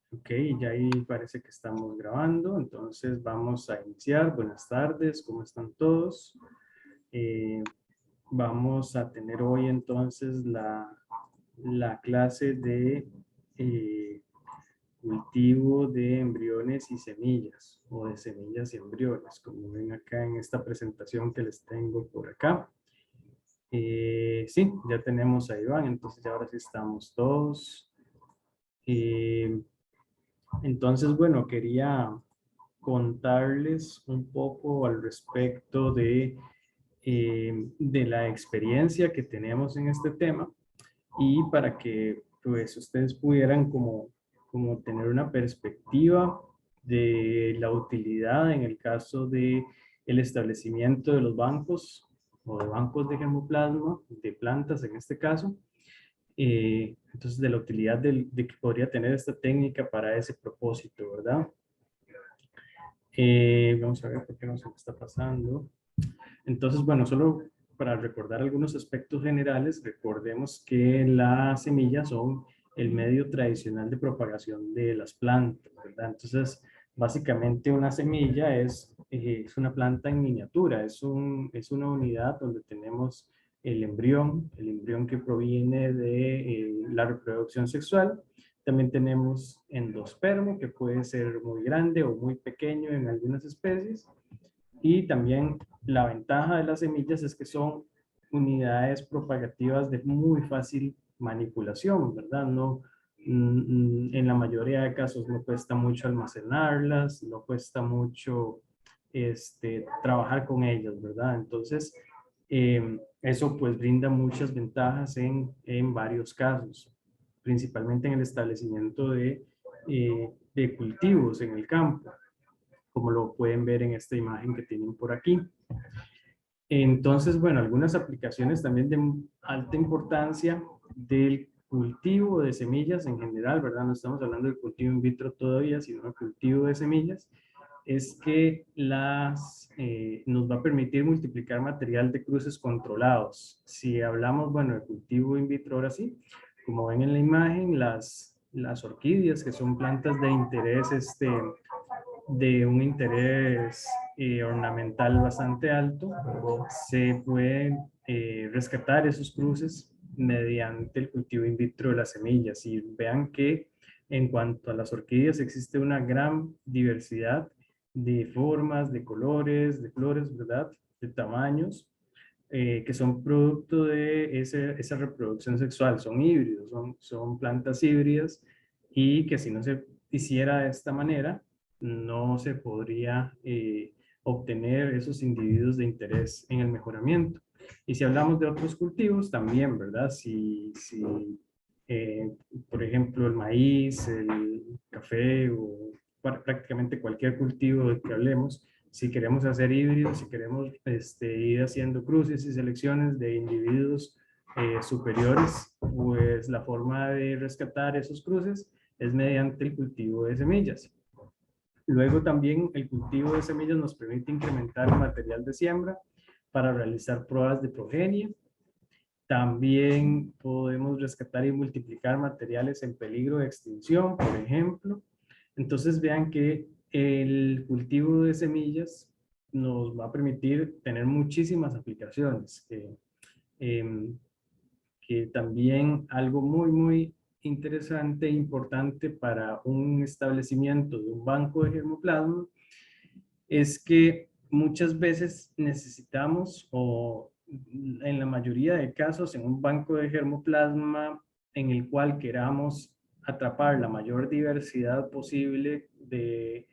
Ok, ya ahí parece que estamos grabando, entonces vamos a iniciar. Buenas tardes, ¿cómo están todos? Eh, Vamos a tener hoy entonces la clase de cultivo de embriones y semillas, o de semillas y embriones, como ven acá en esta presentación que les tengo por acá. Sí, ya tenemos a Iván, entonces ya ahora sí estamos todos. Eh, entonces, bueno, quería contarles un poco al respecto de la experiencia que tenemos en este tema y para que pues ustedes pudieran como tener una perspectiva de la utilidad en el caso de el establecimiento de los bancos o de bancos de germoplasma, de plantas en este caso. Entonces, de la utilidad de que podría tener esta técnica para ese propósito, ¿verdad? Vamos a ver por qué no se me está pasando. Entonces, bueno, solo para recordar algunos aspectos generales, recordemos que las semillas son el medio tradicional de propagación de las plantas, ¿verdad? Entonces, básicamente una semilla es una planta en miniatura, es una unidad donde tenemos el embrión que proviene de la reproducción sexual. También tenemos endospermo, que puede ser muy grande o muy pequeño en algunas especies. Y también la ventaja de las semillas es que son unidades propagativas de muy fácil manipulación, ¿verdad? No, en la mayoría de casos no cuesta mucho almacenarlas, no cuesta mucho trabajar con ellas, ¿verdad? Entonces, eso pues brinda muchas ventajas en varios casos, principalmente en el establecimiento de cultivos en el campo, como lo pueden ver en esta imagen que tienen por aquí. Entonces, bueno, algunas aplicaciones también de alta importancia del cultivo de semillas en general, ¿verdad? No estamos hablando del cultivo in vitro todavía, sino del cultivo de semillas, es que nos va a permitir multiplicar material de cruces controlados. Si hablamos, bueno, de cultivo in vitro, ahora sí, como ven en la imagen, las orquídeas, que son plantas de interés de un interés ornamental bastante alto, se pueden rescatar esos cruces mediante el cultivo in vitro de las semillas. Y vean que en cuanto a las orquídeas existe una gran diversidad de formas, de colores, de flores, ¿verdad? De tamaños, que son producto de esa reproducción sexual. Son híbridos, son plantas híbridas y que si no se hiciera de esta manera, no se podría obtener esos individuos de interés en el mejoramiento. Y si hablamos de otros cultivos, también, ¿verdad? Eh, por ejemplo, el maíz, el café o prácticamente cualquier cultivo del que hablemos, si queremos hacer híbridos, si queremos ir haciendo cruces y selecciones de individuos superiores, pues la forma de rescatar esos cruces es mediante el cultivo de semillas. Luego también el cultivo de semillas nos permite incrementar el material de siembra para realizar pruebas de progenie. También podemos rescatar y multiplicar materiales en peligro de extinción, por ejemplo. Entonces vean que el cultivo de semillas nos va a permitir tener muchísimas aplicaciones. Em, que también algo muy interesante e importante para un establecimiento de un banco de germoplasma es que muchas veces necesitamos, o en la mayoría de casos, en un banco de germoplasma en el cual queramos atrapar la mayor diversidad posible de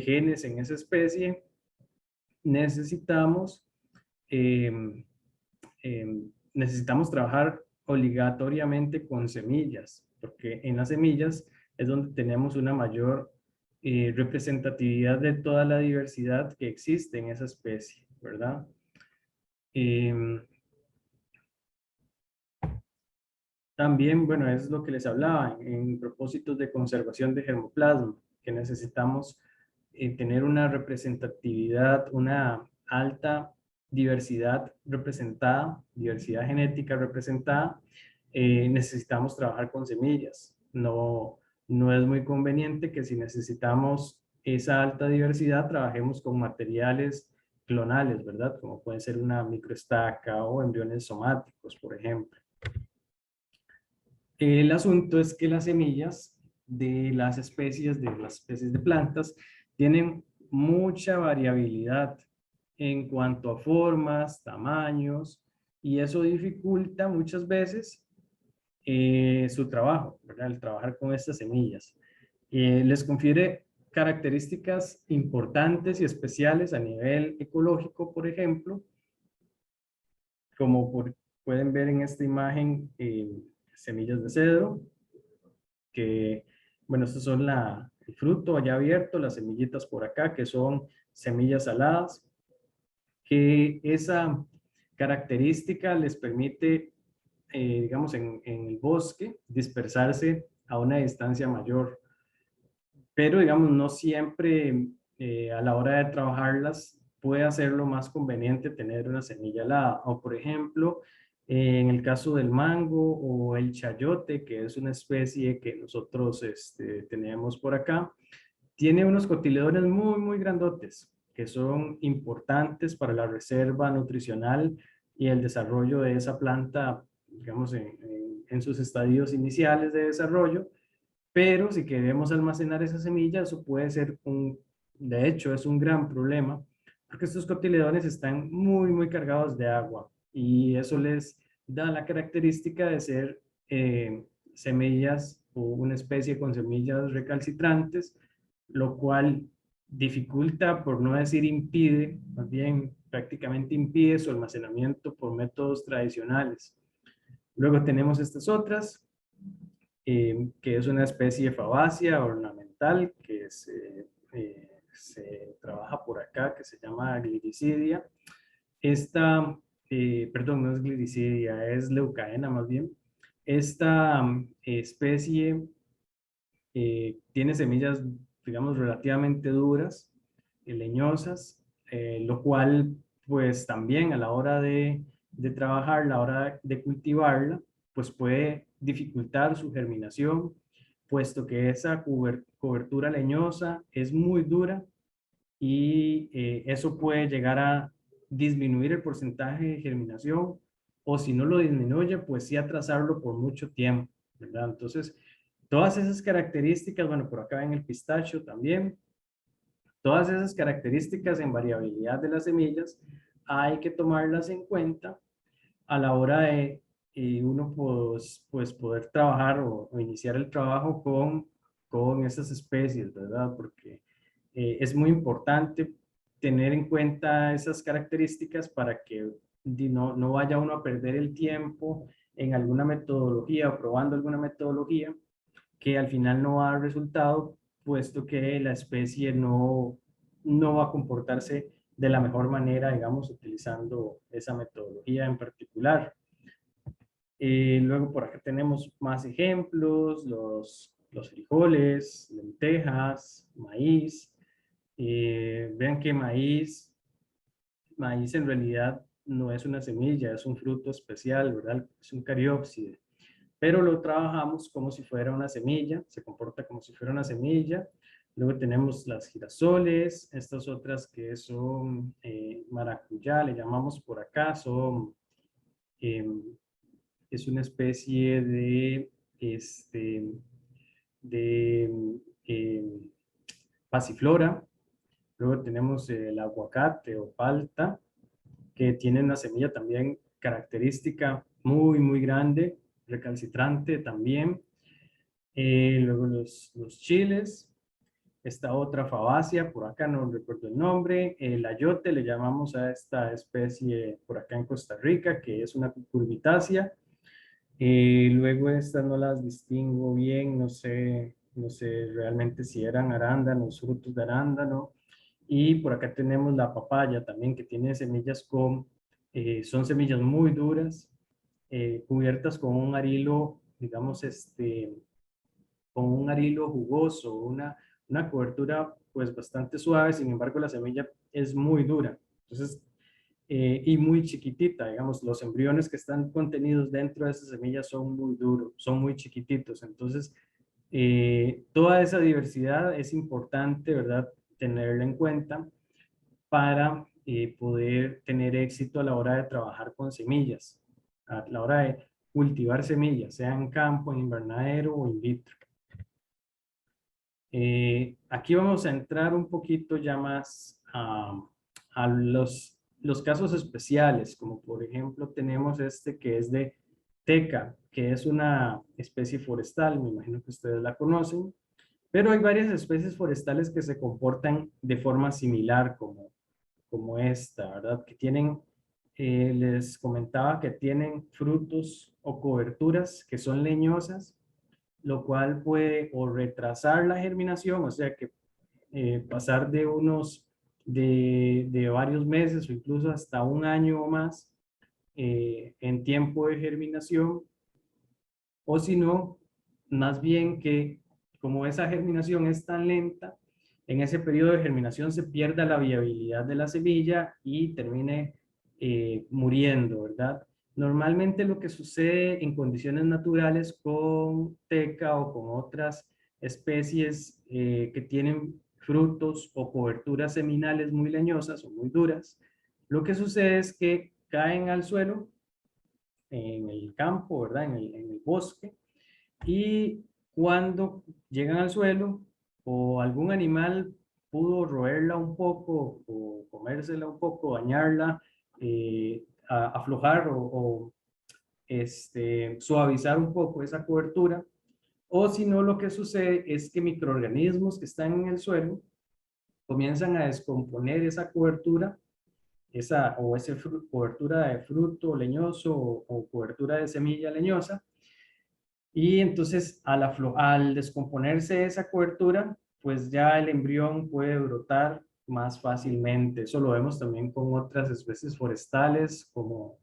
genes en esa especie, necesitamos, eh, necesitamos trabajar obligatoriamente con semillas, porque en las semillas es donde tenemos una mayor representatividad de toda la diversidad que existe en esa especie, ¿verdad? También, bueno, es lo que les hablaba en propósitos de conservación de germoplasma, que necesitamos tener una representatividad, una alta diversidad representada, diversidad genética representada. Necesitamos trabajar con semillas. No, no es muy conveniente que si necesitamos esa alta diversidad, trabajemos con materiales clonales, ¿verdad? Como puede ser una microestaca o embriones somáticos, por ejemplo. El asunto es que las semillas de las especies de plantas tienen mucha variabilidad en cuanto a formas, tamaños, y eso dificulta muchas veces su trabajo, ¿verdad? El trabajar con estas semillas. Les confiere características importantes y especiales a nivel ecológico, por ejemplo, como pueden ver en esta imagen, semillas de cedro, que, bueno, estos son el fruto ya abierto, las semillitas por acá, que son semillas saladas, que esa característica les permite, digamos, en el bosque, dispersarse a una distancia mayor. Pero, digamos, no siempre a la hora de trabajarlas puede hacerlo más conveniente tener una semilla alada. O, por ejemplo, en el caso del mango o el chayote, que es una especie que nosotros tenemos por acá, tiene unos cotiledones muy, muy grandotes, que son importantes para la reserva nutricional y el desarrollo de esa planta, digamos, en sus estadios iniciales de desarrollo. Pero si queremos almacenar esa semilla, eso puede ser de hecho, es un gran problema, porque estos cotiledones están muy, muy cargados de agua y eso les da la característica de ser semillas o una especie con semillas recalcitrantes, lo cual dificulta, por no decir impide, más bien prácticamente impide su almacenamiento por métodos tradicionales. Luego tenemos estas otras, que es una especie fabácea ornamental que se trabaja por acá, que se llama Gliricidia. Esta, perdón, no es Gliricidia, es Leucaena más bien. Esta especie tiene semillas, digamos, relativamente duras, leñosas, lo cual, pues también a la hora de trabajar, a la hora de cultivarla, pues puede dificultar su germinación, puesto que esa cobertura leñosa es muy dura y eso puede llegar a disminuir el porcentaje de germinación, o si no lo disminuye, pues sí atrasarlo por mucho tiempo, ¿verdad? Entonces, todas esas características, bueno, por acá en el pistacho también, todas esas características en variabilidad de las semillas, hay que tomarlas en cuenta a la hora de uno pues poder trabajar o iniciar el trabajo con esas especies, ¿verdad? Porque es muy importante tener en cuenta esas características para que no vaya uno a perder el tiempo en alguna metodología o probando alguna metodología que al final no va a dar resultado, puesto que la especie no va a comportarse de la mejor manera, digamos, utilizando esa metodología en particular. Luego por acá tenemos más ejemplos, los frijoles, lentejas, maíz. Vean que maíz en realidad no es una semilla, es un fruto especial, ¿verdad? Es un cariópside, pero lo trabajamos como si fuera una semilla, se comporta como si fuera una semilla. Luego tenemos las girasoles, estas otras que son maracuyá, le llamamos por acá, em, es una especie este, de pasiflora. Luego tenemos el aguacate o palta, que tiene una semilla también característica muy, muy grande, recalcitrante también. Luego los chiles, esta otra fabácea, por acá no recuerdo el nombre, el ayote le llamamos a esta especie por acá en Costa Rica, que es una cucurbitácea. Luego estas no las distingo bien, no sé realmente si eran arándanos, frutos de arándano. Y por acá tenemos la papaya también, que tiene semillas son semillas muy duras, cubiertas con un arilo, digamos, con un arilo jugoso, una cobertura pues bastante suave, sin embargo la semilla es muy dura. Entonces, y muy chiquitita, digamos, los embriones que están contenidos dentro de esas semillas son muy duros, son muy chiquititos, entonces Toda esa diversidad es importante, ¿verdad?, tenerla en cuenta para poder tener éxito a la hora de trabajar con semillas, a la hora de cultivar semillas, sea en campo, en invernadero o in vitro. Aquí vamos a entrar un poquito ya más a los casos especiales, como por ejemplo tenemos este que es de teca, que es una especie forestal, me imagino que ustedes la conocen, pero hay varias especies forestales que se comportan de forma similar, como esta, ¿verdad? Que tienen, les comentaba que tienen frutos o coberturas que son leñosas, lo cual puede o retrasar la germinación, o sea que pasar de varios meses o incluso hasta un año o más en tiempo de germinación, o si no, más bien que como esa germinación es tan lenta, en ese periodo de germinación se pierda la viabilidad de la semilla y termine muriendo, ¿verdad? Normalmente lo que sucede en condiciones naturales con teca o con otras especies que tienen frutos o coberturas seminales muy leñosas o muy duras, lo que sucede es que caen al suelo en el campo, ¿verdad? En el bosque, y cuando llegan al suelo o algún animal pudo roerla un poco o comérsela un poco, dañarla, aflojar o suavizar un poco esa cobertura, o si no, lo que sucede es que microorganismos que están en el suelo comienzan a descomponer esa cobertura, esa cobertura de fruto leñoso o cobertura de semilla leñosa, y entonces al descomponerse esa cobertura, pues ya el embrión puede brotar más fácilmente. Eso lo vemos también con otras especies forestales, como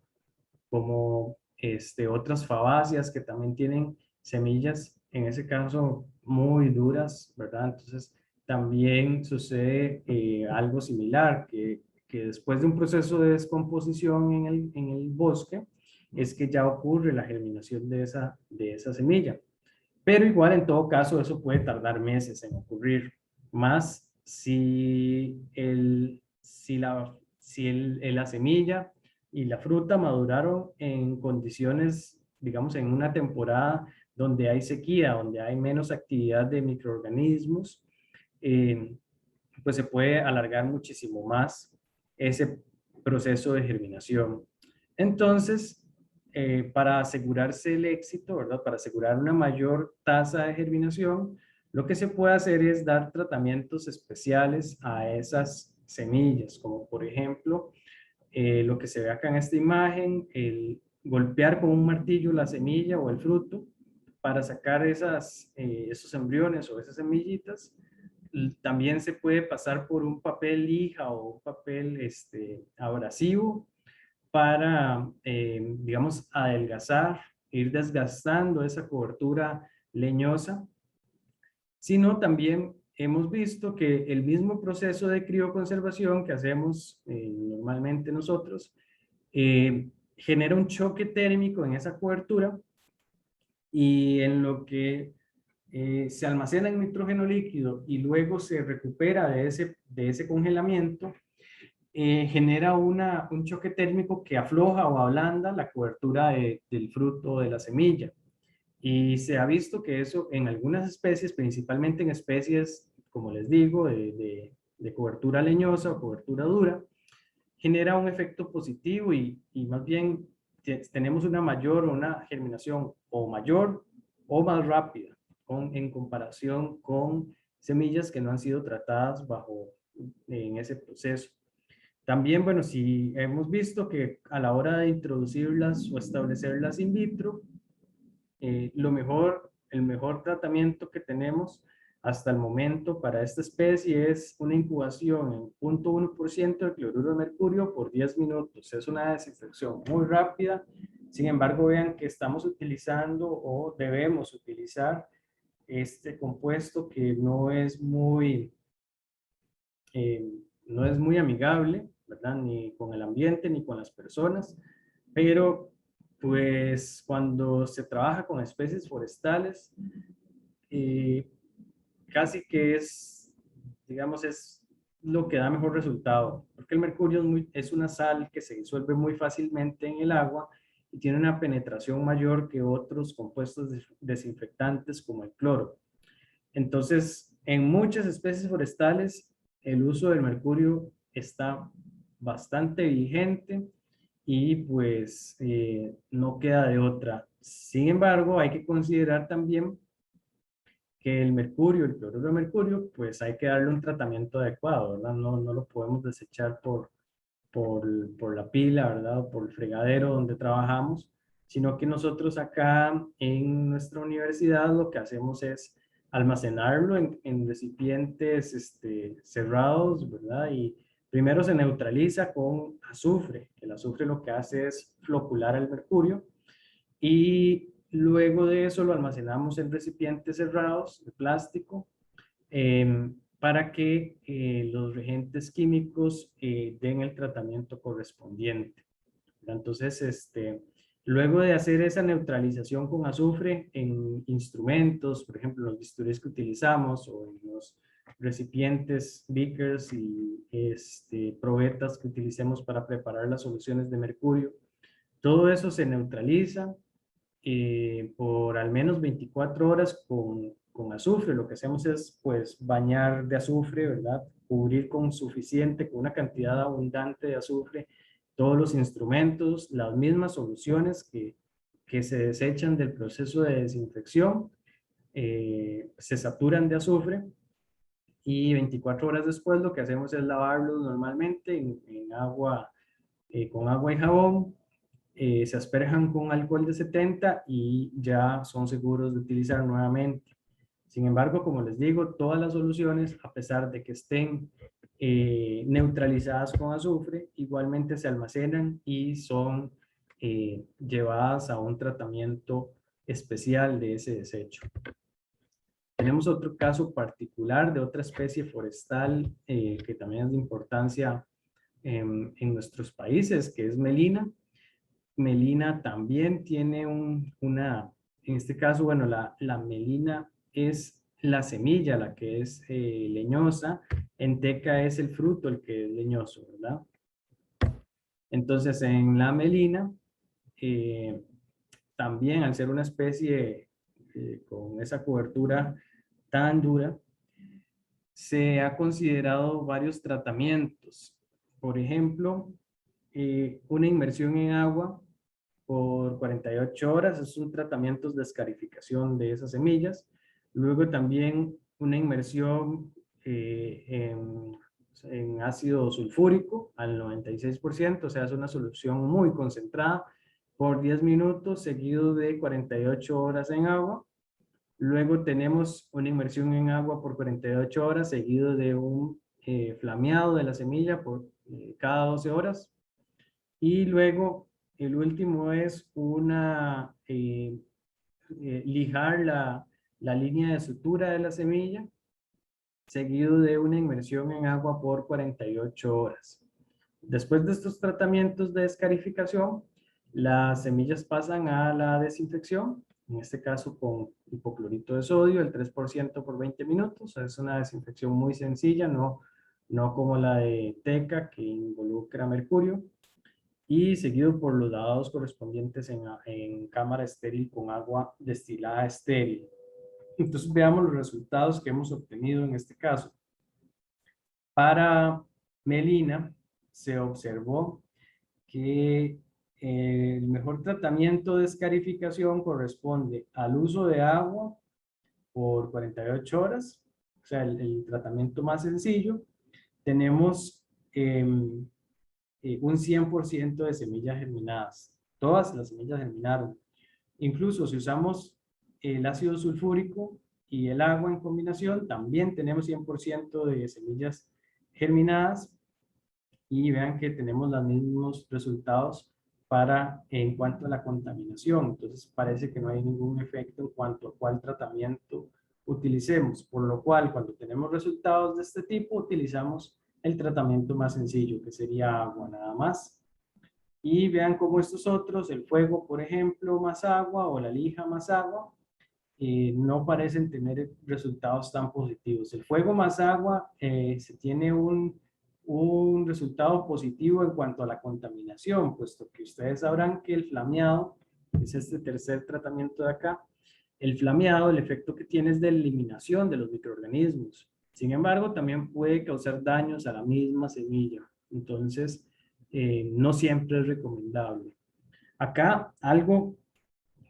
otras fabáceas que también tienen semillas, en ese caso muy duras, ¿verdad? Entonces también sucede algo similar, que después de un proceso de descomposición en el bosque, es que ya ocurre la germinación de esa semilla. Pero igual en todo caso eso puede tardar meses en ocurrir, más si la semilla y la fruta maduraron en condiciones, digamos, en una temporada donde hay sequía, donde hay menos actividad de microorganismos, eh, pues se puede alargar muchísimo más ese proceso de germinación. Entonces, para asegurarse el éxito, ¿verdad? Para asegurar una mayor tasa de germinación, lo que se puede hacer es dar tratamientos especiales a esas semillas, como por ejemplo, lo que se ve acá en esta imagen, el golpear con un martillo la semilla o el fruto para sacar esos embriones o esas semillitas. También se puede pasar por un papel lija o un papel abrasivo para, digamos, adelgazar, ir desgastando esa cobertura leñosa, sino también hemos visto que el mismo proceso de crioconservación que hacemos normalmente nosotros genera un choque térmico en esa cobertura, y en lo que se almacena en nitrógeno líquido y luego se recupera de ese congelamiento, genera un choque térmico que afloja o ablanda la cobertura del fruto de la semilla. Y se ha visto que eso en algunas especies, principalmente en especies, como les digo, de cobertura leñosa o cobertura dura, genera un efecto positivo y más bien tenemos una germinación o mayor o más rápida en comparación con semillas que no han sido tratadas en ese proceso. También, bueno, si hemos visto que a la hora de introducirlas o establecerlas in vitro, el mejor tratamiento que tenemos hasta el momento para esta especie es una incubación en 0.1% de cloruro de mercurio por 10 minutos. Es una desinfección muy rápida. Sin embargo, vean que estamos utilizando o debemos utilizar este compuesto que eh, no es muy amigable, ¿verdad? Ni con el ambiente ni con las personas, pero pues cuando se trabaja con especies forestales, casi que es, digamos, es lo que da mejor resultado, porque el mercurio es una sal que se disuelve muy fácilmente en el agua y tiene una penetración mayor que otros compuestos desinfectantes como el cloro. Entonces, en muchas especies forestales, el uso del mercurio está bastante vigente y pues no queda de otra. Sin embargo, hay que considerar también que el mercurio, el cloruro de mercurio, pues hay que darle un tratamiento adecuado, ¿verdad? No lo podemos desechar por la pila, ¿verdad? O por el fregadero donde trabajamos, sino que nosotros acá en nuestra universidad lo que hacemos es almacenarlo en recipientes cerrados, ¿verdad? Y primero se neutraliza con azufre. El azufre lo que hace es flocular el mercurio y luego de eso lo almacenamos en recipientes cerrados de plástico para que los reagentes químicos den el tratamiento correspondiente. Entonces, luego de hacer esa neutralización con azufre en instrumentos, por ejemplo, los bisturís que utilizamos o en los recipientes, beakers y probetas que utilicemos para preparar las soluciones de mercurio, todo eso se neutraliza por al menos 24 horas con azufre. Lo que hacemos es pues bañar de azufre, ¿verdad? Cubrir con suficiente, con una cantidad abundante de azufre todos los instrumentos, las mismas soluciones que se desechan del proceso de desinfección, se saturan de azufre y 24 horas después lo que hacemos es lavarlos normalmente en agua, con agua y jabón, se asperjan con alcohol de 70 y ya son seguros de utilizar nuevamente. Sin embargo, como les digo, todas las soluciones, a pesar de que estén neutralizadas con azufre, igualmente se almacenan y son llevadas a un tratamiento especial de ese desecho. Tenemos otro caso particular de otra especie forestal que también es de importancia en nuestros países, que es melina. Melina también tiene en este caso, bueno, la melina es la semilla, la que es leñosa, en teca es el fruto el que es leñoso, ¿verdad? Entonces, en la melina, eh, también al ser una especie con esa cobertura tan dura, se ha considerado varios tratamientos. Por ejemplo, una inmersión en agua por 48 horas, es un tratamiento de escarificación de esas semillas. Luego también una inmersión en ácido sulfúrico al 96%, o sea, es una solución muy concentrada por 10 minutos seguido de 48 horas en agua. Luego tenemos una inmersión en agua por 48 horas seguido de un flameado de la semilla por cada 12 horas. Y luego el último es lijar la línea de sutura de la semilla seguido de una inmersión en agua por 48 horas. Después de estos tratamientos de escarificación, las semillas pasan a la desinfección, en este caso con hipoclorito de sodio, el 3% por 20 minutos. Es una desinfección muy sencilla, no como la de teca que involucra mercurio. Y seguido por los lavados correspondientes en cámara estéril con agua destilada estéril. Entonces veamos los resultados que hemos obtenido en este caso. Para melina se observó que el mejor tratamiento de escarificación corresponde al uso de agua por 48 horas, o sea, el tratamiento más sencillo. Tenemos un 100% de semillas germinadas. Todas las semillas germinaron. Incluso si usamos el ácido sulfúrico y el agua en combinación, también tenemos 100% de semillas germinadas y vean que tenemos los mismos resultados en cuanto a la contaminación. Entonces parece que no hay ningún efecto en cuanto a cuál tratamiento utilicemos, por lo cual cuando tenemos resultados de este tipo utilizamos el tratamiento más sencillo, que sería agua nada más. Y vean cómo estos otros, el fuego, por ejemplo, más agua o la lija más agua, no parecen tener resultados tan positivos. El fuego más agua se tiene un resultado positivo en cuanto a la contaminación, puesto que ustedes sabrán que el flameado, que es este tercer tratamiento de acá, el flameado, el efecto que tiene es de eliminación de los microorganismos. Sin embargo, también puede causar daños a la misma semilla. Entonces, no siempre es recomendable. Acá algo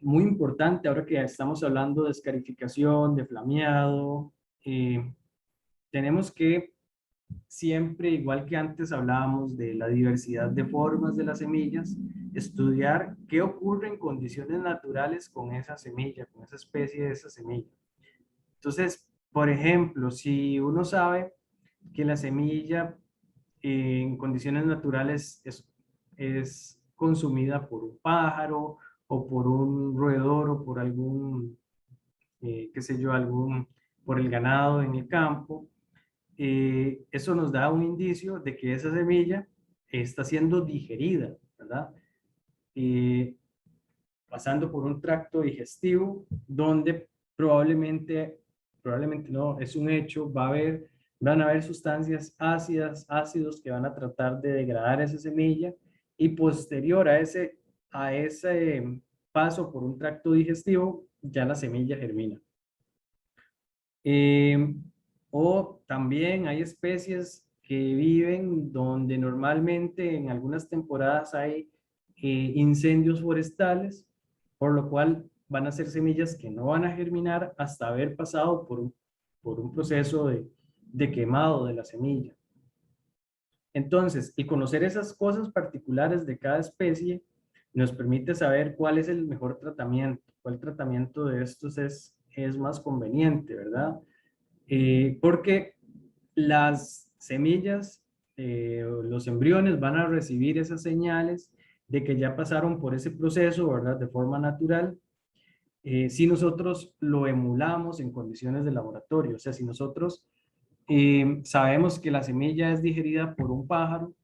muy importante, ahora que estamos hablando de escarificación, de flameado, tenemos que siempre, igual que antes hablábamos de la diversidad de formas de las semillas, estudiar qué ocurre en condiciones naturales con esa semilla, con esa especie de esa semilla. Entonces, por ejemplo, si uno sabe que la semilla en condiciones naturales es consumida por un pájaro o por un roedor o por algún, qué sé yo, por el ganado en el campo, eso nos da un indicio de que esa semilla está siendo digerida, ¿verdad? Eh, Pasando por un tracto digestivo donde probablemente no, es un hecho, van a haber sustancias ácidas, ácidos que van a tratar de degradar esa semilla y posterior a ese paso por un tracto digestivo, ya la semilla germina. Eh, o también hay especies que viven donde normalmente en algunas temporadas hay incendios forestales, por lo cual van a ser semillas que no van a germinar hasta haber pasado por un proceso de quemado de la semilla. Entonces, el conocer esas cosas particulares de cada especie nos permite saber cuál es el mejor tratamiento, cuál tratamiento de estos es más conveniente, ¿verdad? Porque las semillas, los embriones van a recibir esas señales de que ya pasaron por ese proceso, ¿verdad? De forma natural. Si nosotros lo emulamos en condiciones de laboratorio, o sea, si nosotros sabemos que la semilla es digerida por un pájaro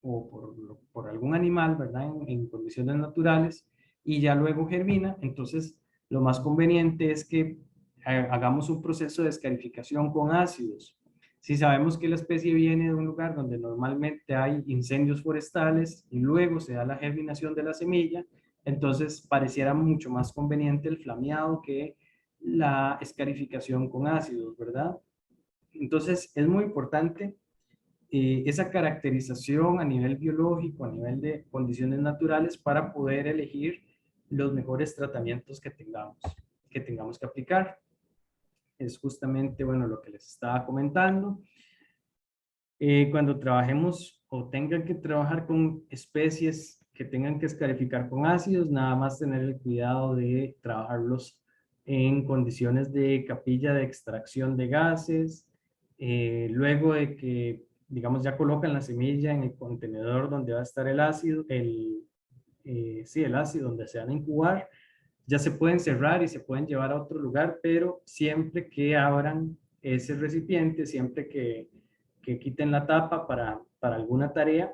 o por algún animal, ¿verdad? En condiciones naturales y ya luego germina, entonces lo más conveniente es que hagamos un proceso de escarificación con ácidos. Si sabemos que la especie viene de un lugar donde normalmente hay incendios forestales y luego se da la germinación de la semilla, entonces pareciera mucho más conveniente el flameado que la escarificación con ácidos, ¿verdad? Entonces es muy importante esa caracterización a nivel biológico, a nivel de condiciones naturales para poder elegir los mejores tratamientos que tengamos que aplicar. Es justamente, bueno, lo que les estaba comentando. Cuando trabajemos o tengan que trabajar con especies que tengan que escarificar con ácidos, nada más tener el cuidado de trabajarlos en condiciones de capilla de extracción de gases, luego de que, digamos, ya colocan la semilla en el contenedor donde va a estar el ácido, sí, el ácido donde se van a incubar, ya se pueden cerrar y se pueden llevar a otro lugar, pero siempre que abran ese recipiente, siempre que quiten la tapa para alguna tarea,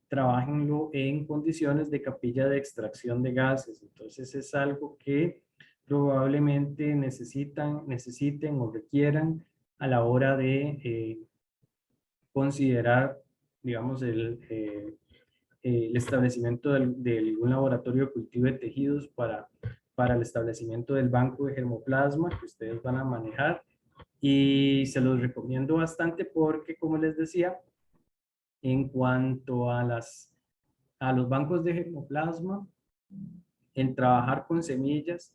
trabajenlo en condiciones de capilla de extracción de gases. Entonces es algo que probablemente necesiten o requieran a la hora de considerar, digamos, el establecimiento de un laboratorio de cultivo de tejidos para el establecimiento del banco de germoplasma que ustedes van a manejar. Y se los recomiendo bastante porque, como les decía, en cuanto a los bancos de germoplasma, el trabajar con semillas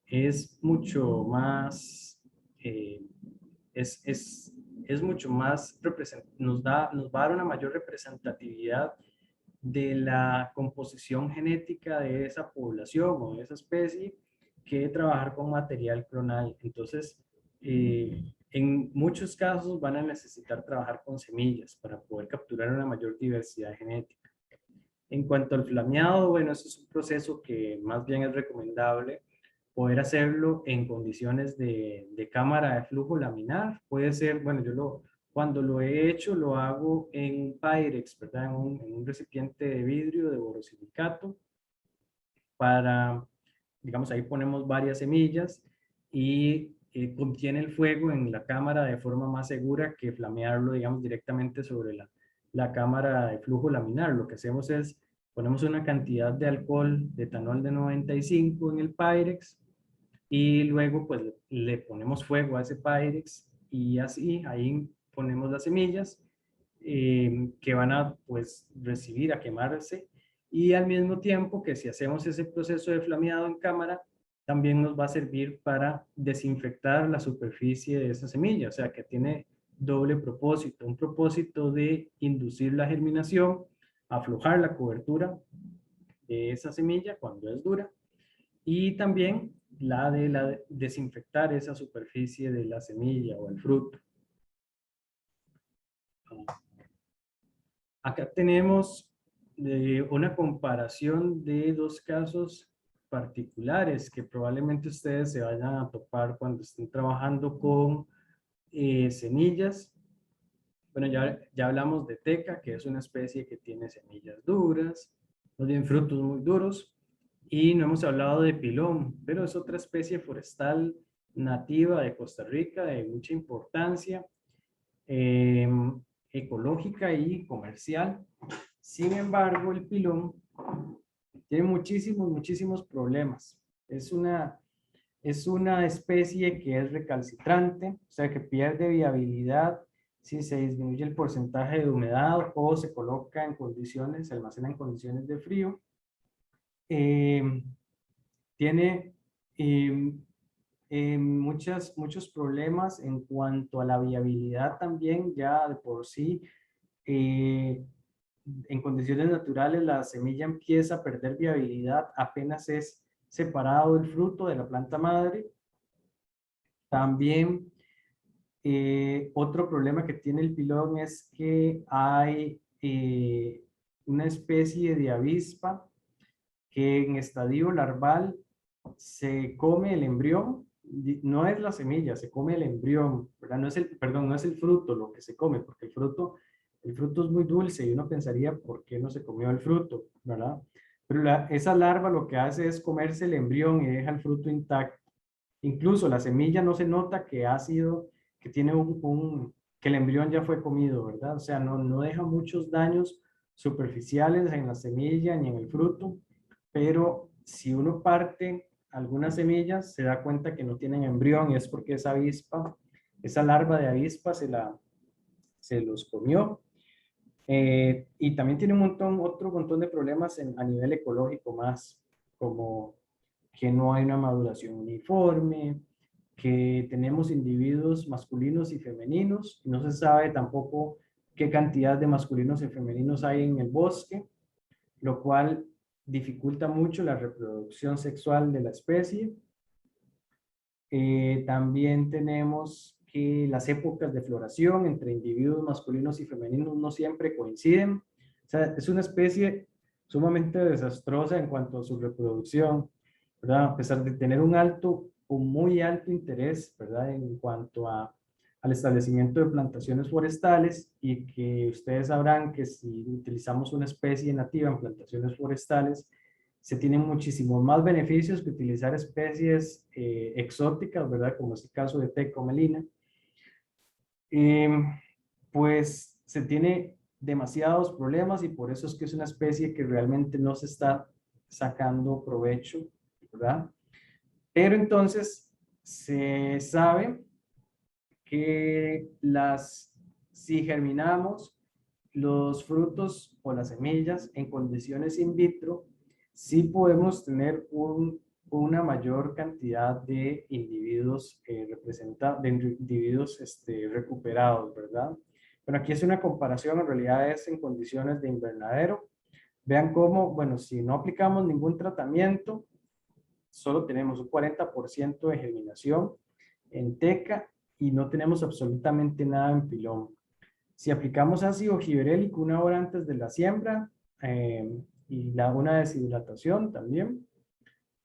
es mucho más, eh, es, es, es mucho más, nos va a dar una mayor representatividad de la composición genética de esa población o de esa especie que trabajar con material clonal. Entonces, en muchos casos van a necesitar trabajar con semillas para poder capturar una mayor diversidad genética. En cuanto al flameado, bueno, eso es un proceso que más bien es recomendable poder hacerlo en condiciones de cámara de flujo laminar. Puede ser, bueno, cuando lo he hecho, lo hago en Pyrex, ¿verdad? En un recipiente de vidrio de borosilicato para, digamos, ahí ponemos varias semillas y contiene el fuego en la cámara de forma más segura que flamearlo, digamos, directamente sobre la cámara de flujo laminar. Lo que hacemos es, ponemos una cantidad de alcohol de etanol de 95 en el Pyrex y luego pues le ponemos fuego a ese Pyrex y así ahí ponemos las semillas que van a pues recibir, a quemarse, y al mismo tiempo que si hacemos ese proceso de flameado en cámara, también nos va a servir para desinfectar la superficie de esa semilla, o sea que tiene doble propósito, un propósito de inducir la germinación, aflojar la cobertura de esa semilla cuando es dura, y también la de desinfectar esa superficie de la semilla o el fruto. Acá tenemos una comparación de dos casos particulares que probablemente ustedes se vayan a topar cuando estén trabajando con semillas. Bueno, ya hablamos de teca, que es una especie que tiene semillas duras, no tienen frutos muy duros, y no hemos hablado de pilón, pero es otra especie forestal nativa de Costa Rica de mucha importancia ecológica y comercial. Sin embargo, el pilón tiene muchísimos problemas. Es una especie que es recalcitrante, o sea que pierde viabilidad si se disminuye el porcentaje de humedad o se coloca en condiciones, se almacena en condiciones de frío. Tiene muchos problemas en cuanto a la viabilidad también, ya de por sí. En condiciones naturales la semilla empieza a perder viabilidad apenas es separado el fruto de la planta madre. También otro problema que tiene el pilón es que hay una especie de avispa que en estadio larval se come el embrión, no es la semilla, se come el embrión, ¿verdad? No es el fruto lo que se come, porque el fruto es muy dulce y uno pensaría, ¿por qué no se comió el fruto? ¿Verdad? Pero esa larva lo que hace es comerse el embrión y deja el fruto intacto. Incluso la semilla no se nota que ha sido, que tiene que el embrión ya fue comido, ¿verdad? O sea, no deja muchos daños superficiales en la semilla ni en el fruto, pero si uno parte algunas semillas, se da cuenta que no tienen embrión y es porque esa avispa, esa larva de avispa se los comió. Y también tiene otro montón de problemas a nivel ecológico más, como que no hay una maduración uniforme, que tenemos individuos masculinos y femeninos, no se sabe tampoco qué cantidad de masculinos y femeninos hay en el bosque, lo cual dificulta mucho la reproducción sexual de la especie. También tenemos que las épocas de floración entre individuos masculinos y femeninos no siempre coinciden. O sea, es una especie sumamente desastrosa en cuanto a su reproducción, ¿verdad? A pesar de tener un muy alto interés, ¿verdad? En cuanto al establecimiento de plantaciones forestales, y que ustedes sabrán que si utilizamos una especie nativa en plantaciones forestales, se tienen muchísimos más beneficios que utilizar especies exóticas, ¿verdad? Como es el caso de teca o melina. Pues se tiene demasiados problemas y por eso es que es una especie que realmente no se está sacando provecho, ¿verdad? Pero entonces se sabe que si germinamos los frutos o las semillas en condiciones in vitro, sí podemos tener una mayor cantidad de individuos recuperados, ¿verdad? Bueno, aquí es una comparación, en realidad es en condiciones de invernadero. Vean cómo, bueno, si no aplicamos ningún tratamiento, solo tenemos un 40% de germinación en teca y no tenemos absolutamente nada en pilón. Si aplicamos ácido giberélico 1 hora antes de la siembra y una deshidratación también,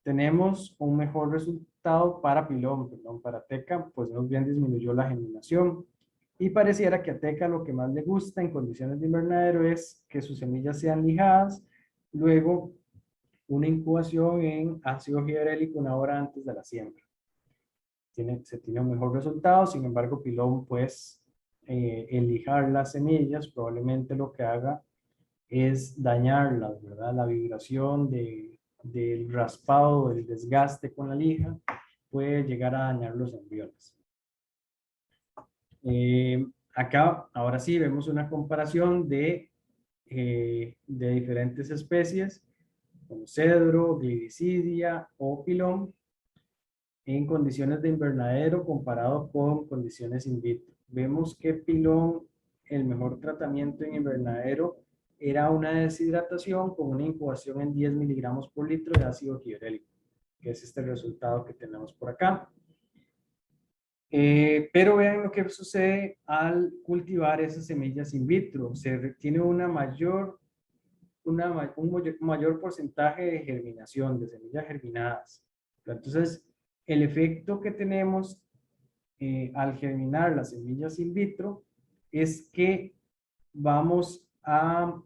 tenemos un mejor resultado para pilón, perdón, para teca, pues más bien disminuyó la germinación. Y pareciera que a teca lo que más le gusta en condiciones de invernadero es que sus semillas sean lijadas, luego una incubación en ácido giberélico 1 hora antes de la siembra. se tiene un mejor resultado. Sin embargo, pilón, pues, el lijar las semillas probablemente lo que haga es dañarlas, ¿verdad? La vibración del raspado, del desgaste con la lija, puede llegar a dañar los embriones. Acá, ahora sí, vemos una comparación de diferentes especies, como cedro, gliricidia o pilón, en condiciones de invernadero comparado con condiciones in vitro. Vemos que pilón, el mejor tratamiento en invernadero era una deshidratación con una incubación en 10 miligramos por litro de ácido gibrélico, que es este resultado que tenemos por acá. Pero vean lo que sucede al cultivar esas semillas in vitro. Se tiene un mayor porcentaje de germinación, de semillas germinadas. Entonces, el efecto que tenemos al germinar las semillas in vitro es que vamos a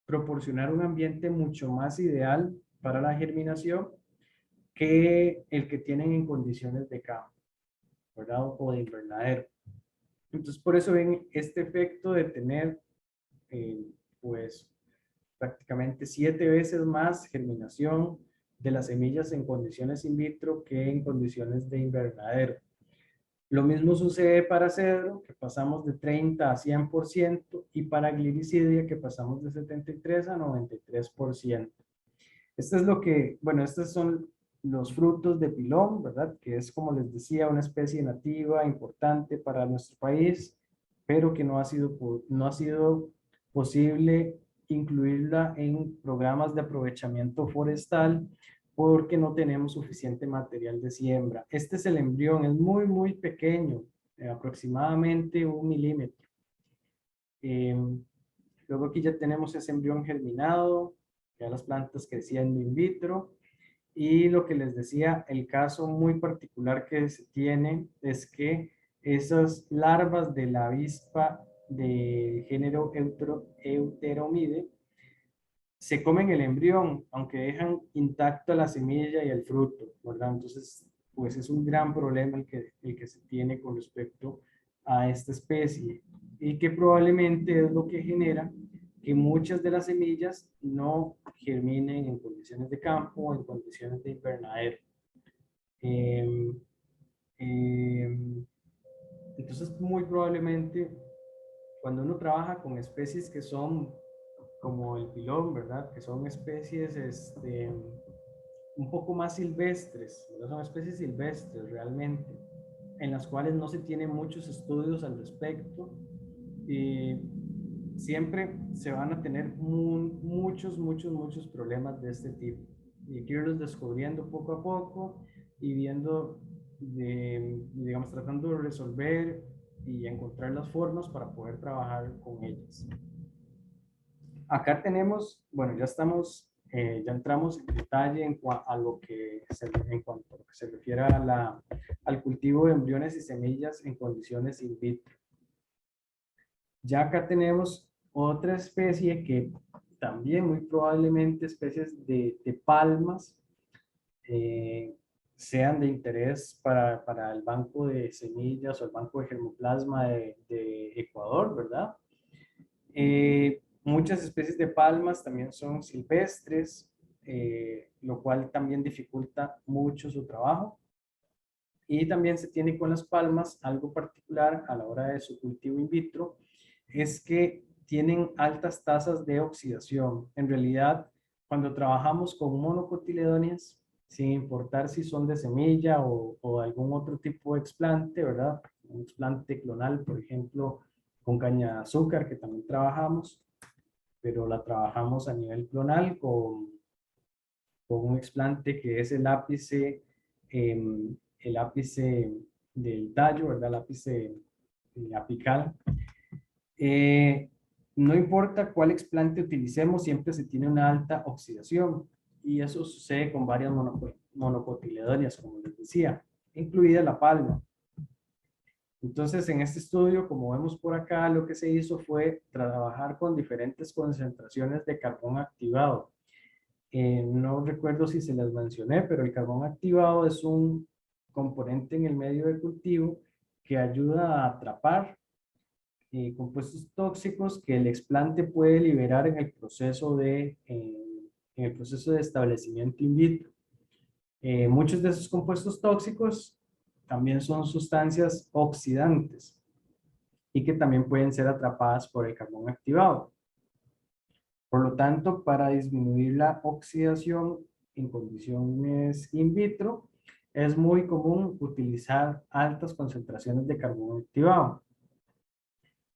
proporcionar un ambiente mucho más ideal para la germinación que el que tienen en condiciones de campo, ¿verdad? O de invernadero. Entonces, por eso ven este efecto de tener, pues, prácticamente 7 veces más germinación de las semillas en condiciones in vitro que en condiciones de invernadero. Lo mismo sucede para cedro, que pasamos de 30 a 100%, y para gliricidia, que pasamos de 73 a 93%. Esto es lo que, bueno, estos son los frutos de pilón, ¿verdad? Que es, como les decía, una especie nativa importante para nuestro país, pero que no ha sido posible incluirla en programas de aprovechamiento forestal porque no tenemos suficiente material de siembra. Este es el embrión, es muy, muy pequeño, aproximadamente 1 milímetro. Luego aquí ya tenemos ese embrión germinado, ya las plantas creciendo in vitro. Y lo que les decía, el caso muy particular que se tiene es que esas larvas de la avispa del género Euteromide se comen el embrión, aunque dejan intacta la semilla y el fruto, ¿verdad? Entonces, pues es un gran problema el que se tiene con respecto a esta especie y que probablemente es lo que genera que muchas de las semillas no germinen en condiciones de campo o en condiciones de invernadero. Eh, eh, entonces, muy probablemente, cuando uno trabaja con especies que son como el pilón, ¿verdad? Que son especies un poco más silvestres, ¿verdad? Son especies silvestres realmente, en las cuales no se tienen muchos estudios al respecto. Y siempre se van a tener muchos problemas de este tipo. Y hay que irlos descubriendo poco a poco y viendo, digamos, tratando de resolver y encontrar las formas para poder trabajar con ellas. Acá tenemos, bueno, ya entramos en detalle en cuanto a lo que se refiere al cultivo de embriones y semillas en condiciones in vitro. Ya acá tenemos otra especie que también muy probablemente especies de palmas sean de interés para el banco de semillas o el banco de germoplasma de Ecuador, ¿verdad? Muchas especies de palmas también son silvestres, lo cual también dificulta mucho su trabajo. Y también se tiene con las palmas algo particular a la hora de su cultivo in vitro, es que tienen altas tasas de oxidación. En realidad, cuando trabajamos con monocotiledóneas, sin importar si son de semilla o algún otro tipo de explante, ¿verdad? Un explante clonal, por ejemplo, con caña de azúcar, que también trabajamos, pero la trabajamos a nivel clonal con un explante que es el ápice del tallo, ¿verdad? El ápice apical. No importa cuál explante utilicemos, siempre se tiene una alta oxidación. Y eso sucede con varias monocotiledóneas, como les decía, incluida la palma. Entonces, en este estudio, como vemos por acá, lo que se hizo fue trabajar con diferentes concentraciones de carbón activado. No recuerdo si se las mencioné, pero el carbón activado es un componente en el medio de cultivo que ayuda a atrapar compuestos tóxicos que el explante puede liberar en el proceso de establecimiento in vitro. Muchos de esos compuestos tóxicos también son sustancias oxidantes y que también pueden ser atrapadas por el carbón activado. Por lo tanto, para disminuir la oxidación en condiciones in vitro, es muy común utilizar altas concentraciones de carbón activado.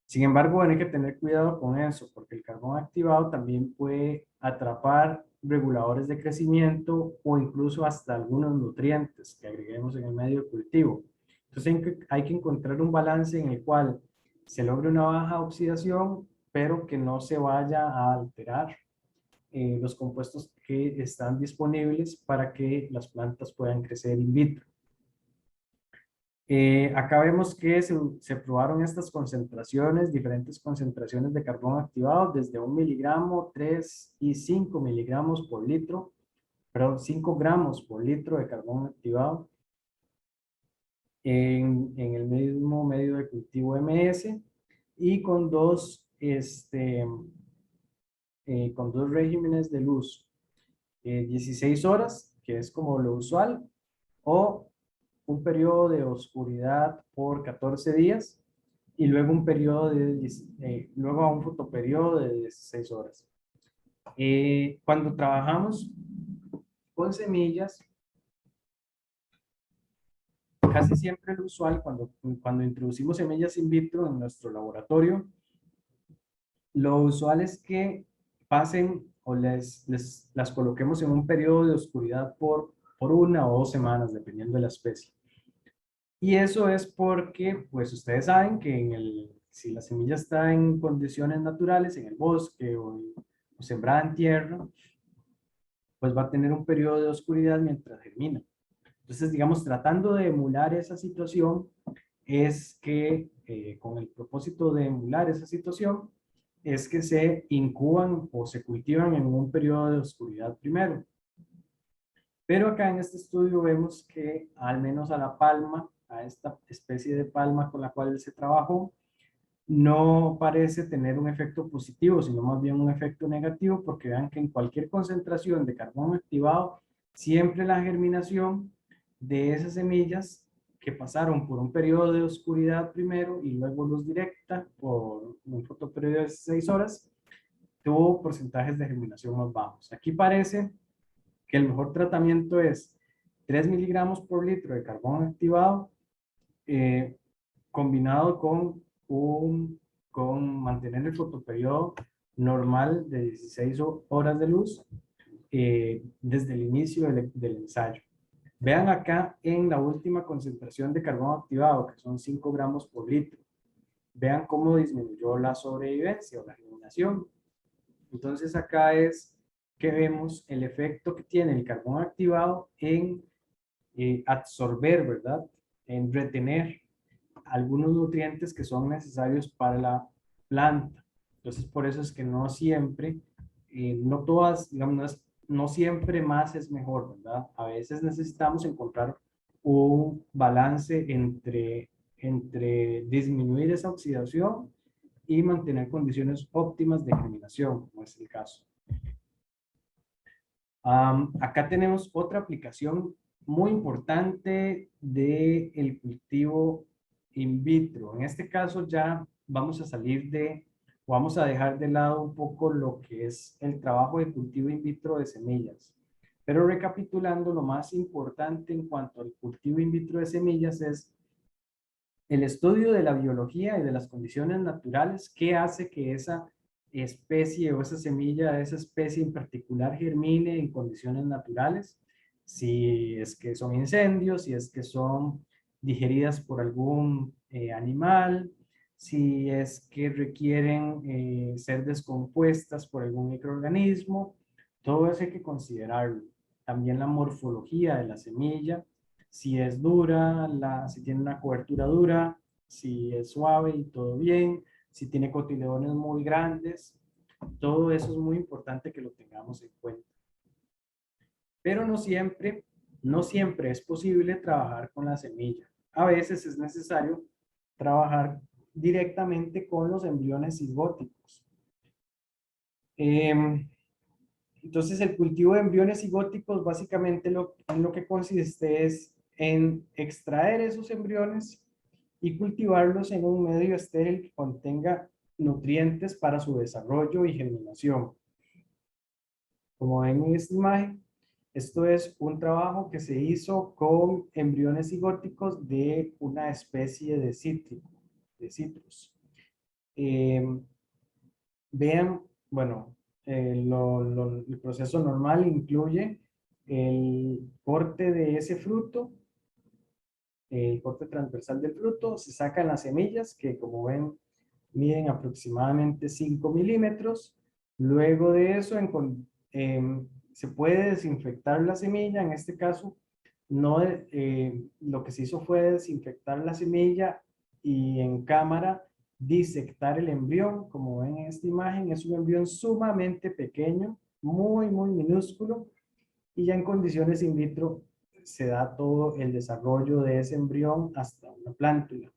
Sin embargo, hay que tener cuidado con eso, porque el carbón activado también puede atrapar reguladores de crecimiento o incluso hasta algunos nutrientes que agreguemos en el medio de cultivo. Entonces hay que encontrar un balance en el cual se logre una baja oxidación, pero que no se vaya a alterar los compuestos que están disponibles para que las plantas puedan crecer in vitro. Acá vemos que se probaron estas concentraciones, diferentes concentraciones de carbón activado, desde 1 miligramo, 3 y 5 miligramos por litro, perdón, 5 gramos por litro de carbón activado en el mismo medio de cultivo MS y con dos regímenes de luz, 16 horas, que es como lo usual, o un periodo de oscuridad por 14 días y luego luego a un fotoperiodo de 16 horas. Cuando trabajamos con semillas, casi siempre lo usual, cuando introducimos semillas in vitro en nuestro laboratorio, lo usual es que pasen o las coloquemos en un periodo de oscuridad por 1 o 2 semanas, dependiendo de la especie. Y eso es porque, pues ustedes saben que si la semilla está en condiciones naturales, en el bosque o sembrada en tierra, pues va a tener un periodo de oscuridad mientras germina. Entonces, digamos, tratando de emular esa situación, es que con el propósito de emular esa situación, es que se incuban o se cultivan en un periodo de oscuridad primero. Pero acá en este estudio vemos que al menos a la palma, a esta especie de palma con la cual se trabajó, no parece tener un efecto positivo, sino más bien un efecto negativo, porque vean que en cualquier concentración de carbón activado, siempre la germinación de esas semillas que pasaron por un periodo de oscuridad primero y luego luz directa por un fotoperiodo de 6 horas, tuvo porcentajes de germinación más bajos. Aquí parece que el mejor tratamiento es 3 miligramos por litro de carbón activado combinado con mantener el fotoperiodo normal de 16 horas de luz desde el inicio del ensayo. Vean acá en la última concentración de carbón activado, que son 5 gramos por litro. Vean cómo disminuyó la sobrevivencia o la germinación. Entonces acá es que vemos el efecto que tiene el carbón activado en absorber, ¿verdad? En retener algunos nutrientes que son necesarios para la planta. Entonces, por eso es que no siempre, no todas, digamos, no siempre más es mejor, ¿verdad? A veces necesitamos encontrar un balance entre disminuir esa oxidación y mantener condiciones óptimas de germinación, como es el caso. Acá tenemos otra aplicación muy importante del cultivo in vitro. En este caso ya vamos a vamos a dejar de lado un poco lo que es el trabajo de cultivo in vitro de semillas. Pero recapitulando, lo más importante en cuanto al cultivo in vitro de semillas es el estudio de la biología y de las condiciones naturales que hace que esa especie o esa semilla, esa especie en particular germine en condiciones naturales, si es que son incendios, si es que son digeridas por algún animal, si es que requieren ser descompuestas por algún microorganismo, todo eso hay que considerarlo. También la morfología de la semilla, si es dura, si tiene una cobertura dura, si es suave y todo bien, si tiene cotiledones muy grandes, todo eso es muy importante que lo tengamos en cuenta. Pero no siempre no siempre es posible trabajar con la semilla. A veces es necesario trabajar directamente con los embriones cigóticos. Entonces, el cultivo de embriones cigóticos básicamente en lo que consiste es en extraer esos embriones y cultivarlos en un medio estéril que contenga nutrientes para su desarrollo y germinación. Como ven en esta imagen, esto es un trabajo que se hizo con embriones cigóticos de una especie de cítrico, de citrus. Vean, bueno, el proceso normal incluye el corte de ese fruto, el corte transversal del fruto, se sacan las semillas que como ven miden aproximadamente 5 milímetros. Luego de eso se puede desinfectar la semilla, en este caso no, lo que se hizo fue desinfectar la semilla y en cámara disectar el embrión. Como ven en esta imagen, es un embrión sumamente pequeño, muy, muy minúsculo, y ya en condiciones in vitro se da todo el desarrollo de ese embrión hasta una plántula.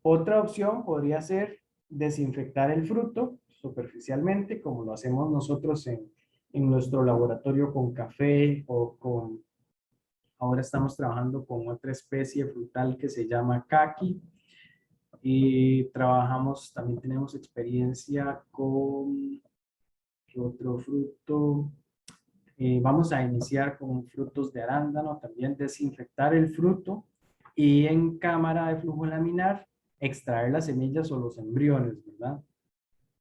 Otra opción podría ser desinfectar el fruto superficialmente, como lo hacemos nosotros en nuestro laboratorio con café o con, ahora estamos trabajando con otra especie frutal que se llama caqui. Y trabajamos, también tenemos experiencia con, ¿qué otro fruto? Vamos a iniciar con frutos de arándano, también desinfectar el fruto y en cámara de flujo laminar extraer las semillas o los embriones, ¿verdad?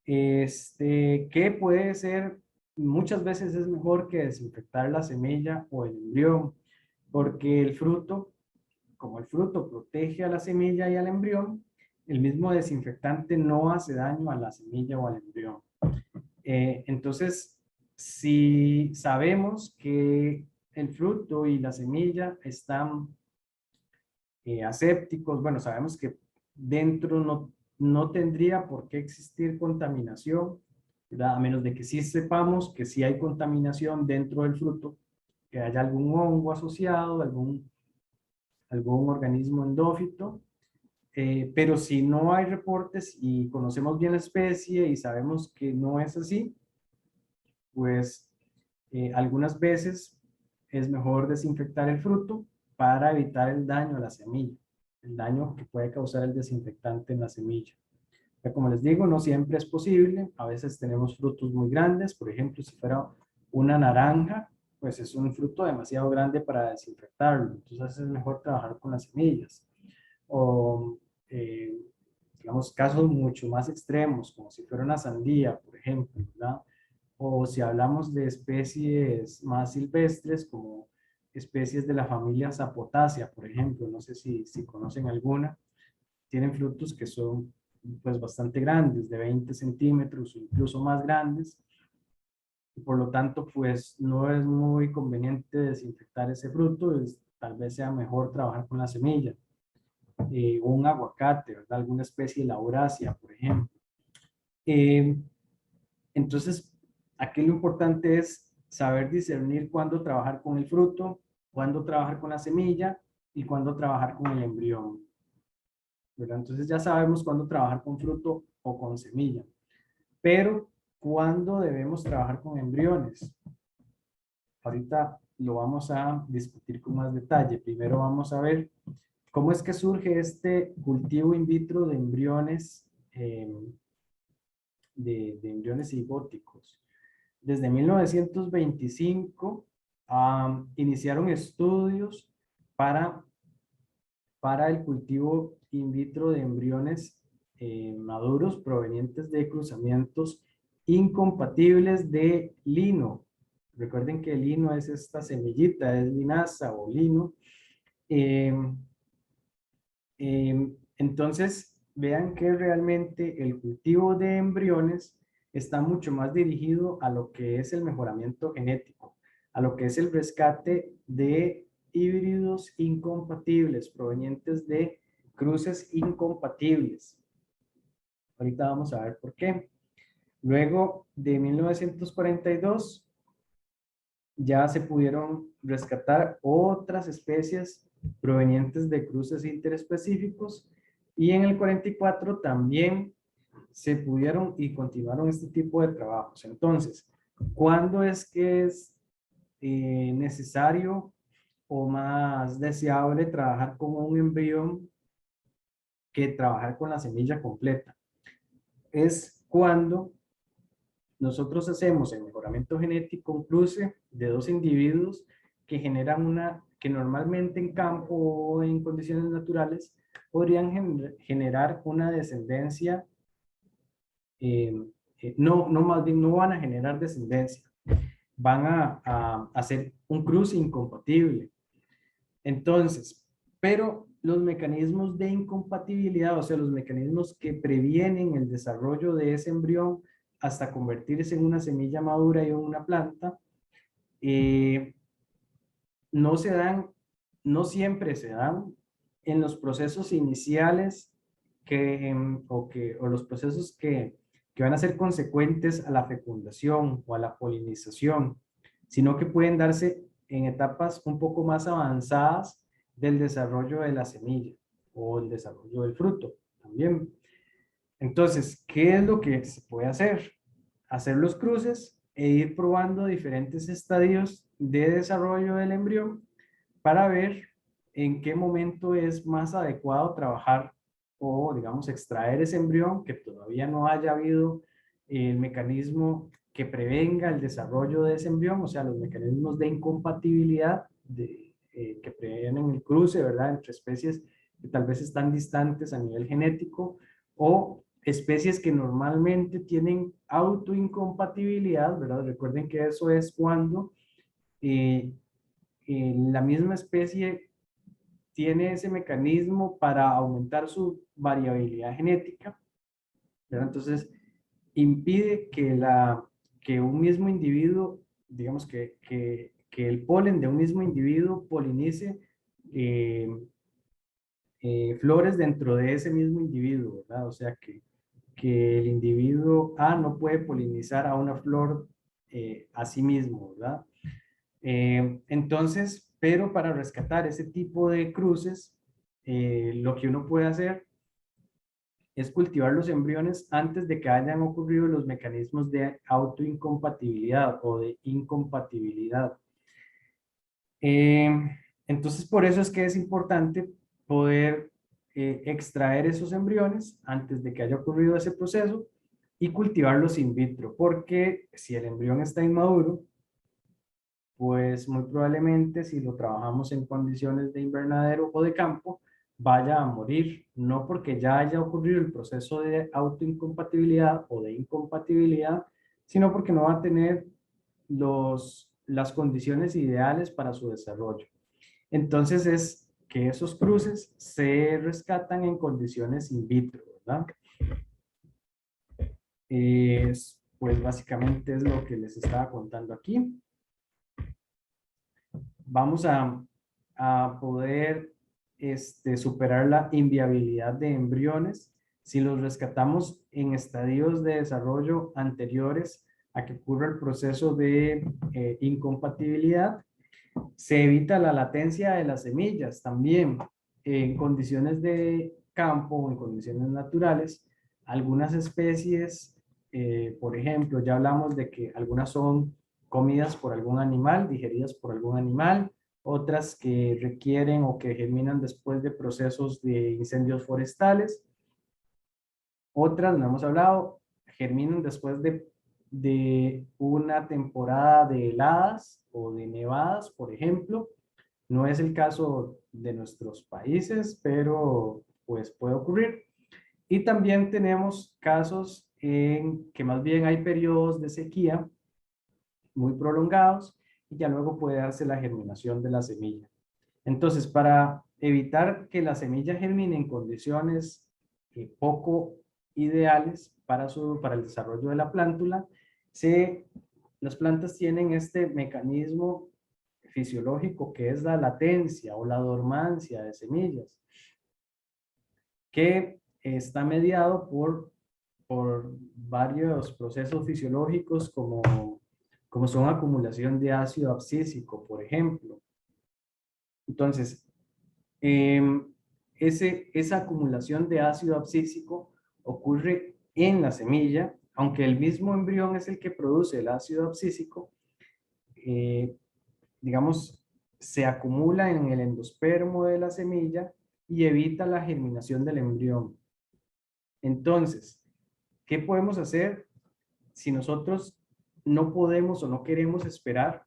Que puede ser, muchas veces es mejor que desinfectar la semilla o el embrión, porque el fruto, como el fruto protege a la semilla y al embrión, el mismo desinfectante no hace daño a la semilla o al embrión. Entonces, si sabemos que el fruto y la semilla están asépticos, bueno, sabemos que dentro no tendría por qué existir contaminación, ¿verdad? A menos de que sí sepamos que sí hay contaminación dentro del fruto, que haya algún hongo asociado, algún organismo endófito. Pero si no hay reportes y conocemos bien la especie y sabemos que no es así, pues algunas veces es mejor desinfectar el fruto para evitar el daño a la semilla, el daño que puede causar el desinfectante en la semilla. Ya como les digo, no siempre es posible, a veces tenemos frutos muy grandes, por ejemplo, si fuera una naranja, pues es un fruto demasiado grande para desinfectarlo, entonces es mejor trabajar con las semillas. O, eh, digamos, casos mucho más extremos, como si fuera una sandía, por ejemplo, ¿verdad? O si hablamos de especies más silvestres, como especies de la familia Zapotácea, por ejemplo, no sé si conocen alguna, tienen frutos que son pues bastante grandes, de 20 centímetros o incluso más grandes, y por lo tanto pues no es muy conveniente desinfectar ese fruto, tal vez sea mejor trabajar con la semilla, o un aguacate, ¿verdad? Alguna especie de laurasia, por ejemplo. Eh, Entonces, aquí lo importante es saber discernir cuándo trabajar con el fruto, cuándo trabajar con la semilla y cuándo trabajar con el embrión, ¿verdad? Entonces ya sabemos cuándo trabajar con fruto o con semilla, pero ¿cuándo debemos trabajar con embriones? Ahorita lo vamos a discutir con más detalle. Primero vamos a ver cómo es que surge este cultivo in vitro de embriones, de embriones cigóticos. Desde 1925 iniciaron estudios para, para el cultivo in vitro de embriones maduros provenientes de cruzamientos incompatibles de lino. Recuerden que el lino es esta semillita, es linaza o lino. Eh, entonces, vean que realmente el cultivo de embriones está mucho más dirigido a lo que es el mejoramiento genético, a lo que es el rescate de híbridos incompatibles provenientes de cruces incompatibles. Ahorita vamos a ver por qué. Luego de 1942 ya se pudieron rescatar otras especies provenientes de cruces interespecíficos, y en el 44 también se pudieron y continuaron este tipo de trabajos. Entonces, ¿cuándo es que es necesario o más deseable trabajar con un embrión que trabajar con la semilla completa? Es cuando nosotros hacemos el mejoramiento genético, un cruce de dos individuos que generan que normalmente en campo o en condiciones naturales podrían generar una descendencia, no, más bien no van a generar descendencia, van a hacer un cruce incompatible. Entonces, pero los mecanismos de incompatibilidad, o sea, los mecanismos que previenen el desarrollo de ese embrión hasta convertirse en una semilla madura y en una planta, eh, no se dan, no siempre se dan en los procesos iniciales o los procesos que van a ser consecuentes a la fecundación o a la polinización, sino que pueden darse en etapas un poco más avanzadas del desarrollo de la semilla o el desarrollo del fruto también. Entonces, ¿qué es lo que se puede hacer? Hacer los cruces e ir probando diferentes estadios de desarrollo del embrión para ver en qué momento es más adecuado trabajar o, digamos, extraer ese embrión que todavía no haya habido el mecanismo que prevenga el desarrollo de ese embrión, o sea, los mecanismos de incompatibilidad que previenen el cruce, ¿verdad?, entre especies que tal vez están distantes a nivel genético, o especies que normalmente tienen autoincompatibilidad, ¿verdad? Recuerden que eso es cuando la misma especie tiene ese mecanismo para aumentar su variabilidad genética, ¿verdad? Entonces, impide que un mismo individuo, digamos que el polen de un mismo individuo polinice eh, flores dentro de ese mismo individuo, ¿verdad? O sea, que el individuo A no puede polinizar a una flor a sí mismo, ¿verdad? Entonces, pero para rescatar ese tipo de cruces, lo que uno puede hacer es cultivar los embriones antes de que hayan ocurrido los mecanismos de autoincompatibilidad o de incompatibilidad. Eh, entonces, por eso es que es importante poder extraer esos embriones antes de que haya ocurrido ese proceso y cultivarlos in vitro, porque si el embrión está inmaduro, pues muy probablemente si lo trabajamos en condiciones de invernadero o de campo, vaya a morir, no porque ya haya ocurrido el proceso de autoincompatibilidad o de incompatibilidad, sino porque no va a tener las condiciones ideales para su desarrollo. Entonces es que esos cruces se rescatan en condiciones in vitro, ¿verdad? Pues básicamente es lo que les estaba contando aquí. Vamos a poder superar la inviabilidad de embriones si los rescatamos en estadios de desarrollo anteriores a que ocurra el proceso de incompatibilidad. Se evita la latencia de las semillas también en condiciones de campo o en condiciones naturales. Algunas especies, por ejemplo, ya hablamos de que algunas son comidas por algún animal, digeridas por algún animal, otras que requieren o que germinan después de procesos de incendios forestales, otras, no hemos hablado, germinan después de una temporada de heladas o de nevadas, por ejemplo. No es el caso de nuestros países, pero pues puede ocurrir. Y también tenemos casos en que más bien hay periodos de sequía muy prolongados y ya luego puede darse la germinación de la semilla. Entonces, para evitar que la semilla germine en condiciones poco ideales para el desarrollo de la plántula, las plantas tienen este mecanismo fisiológico que es la latencia o la dormancia de semillas, que está mediado por varios procesos fisiológicos como como son acumulación de ácido abscísico, por ejemplo. Entonces, esa acumulación de ácido abscísico ocurre en la semilla, aunque el mismo embrión es el que produce el ácido abscísico, digamos, se acumula en el endospermo de la semilla y evita la germinación del embrión. Entonces, ¿qué podemos hacer si nosotros no podemos o no queremos esperar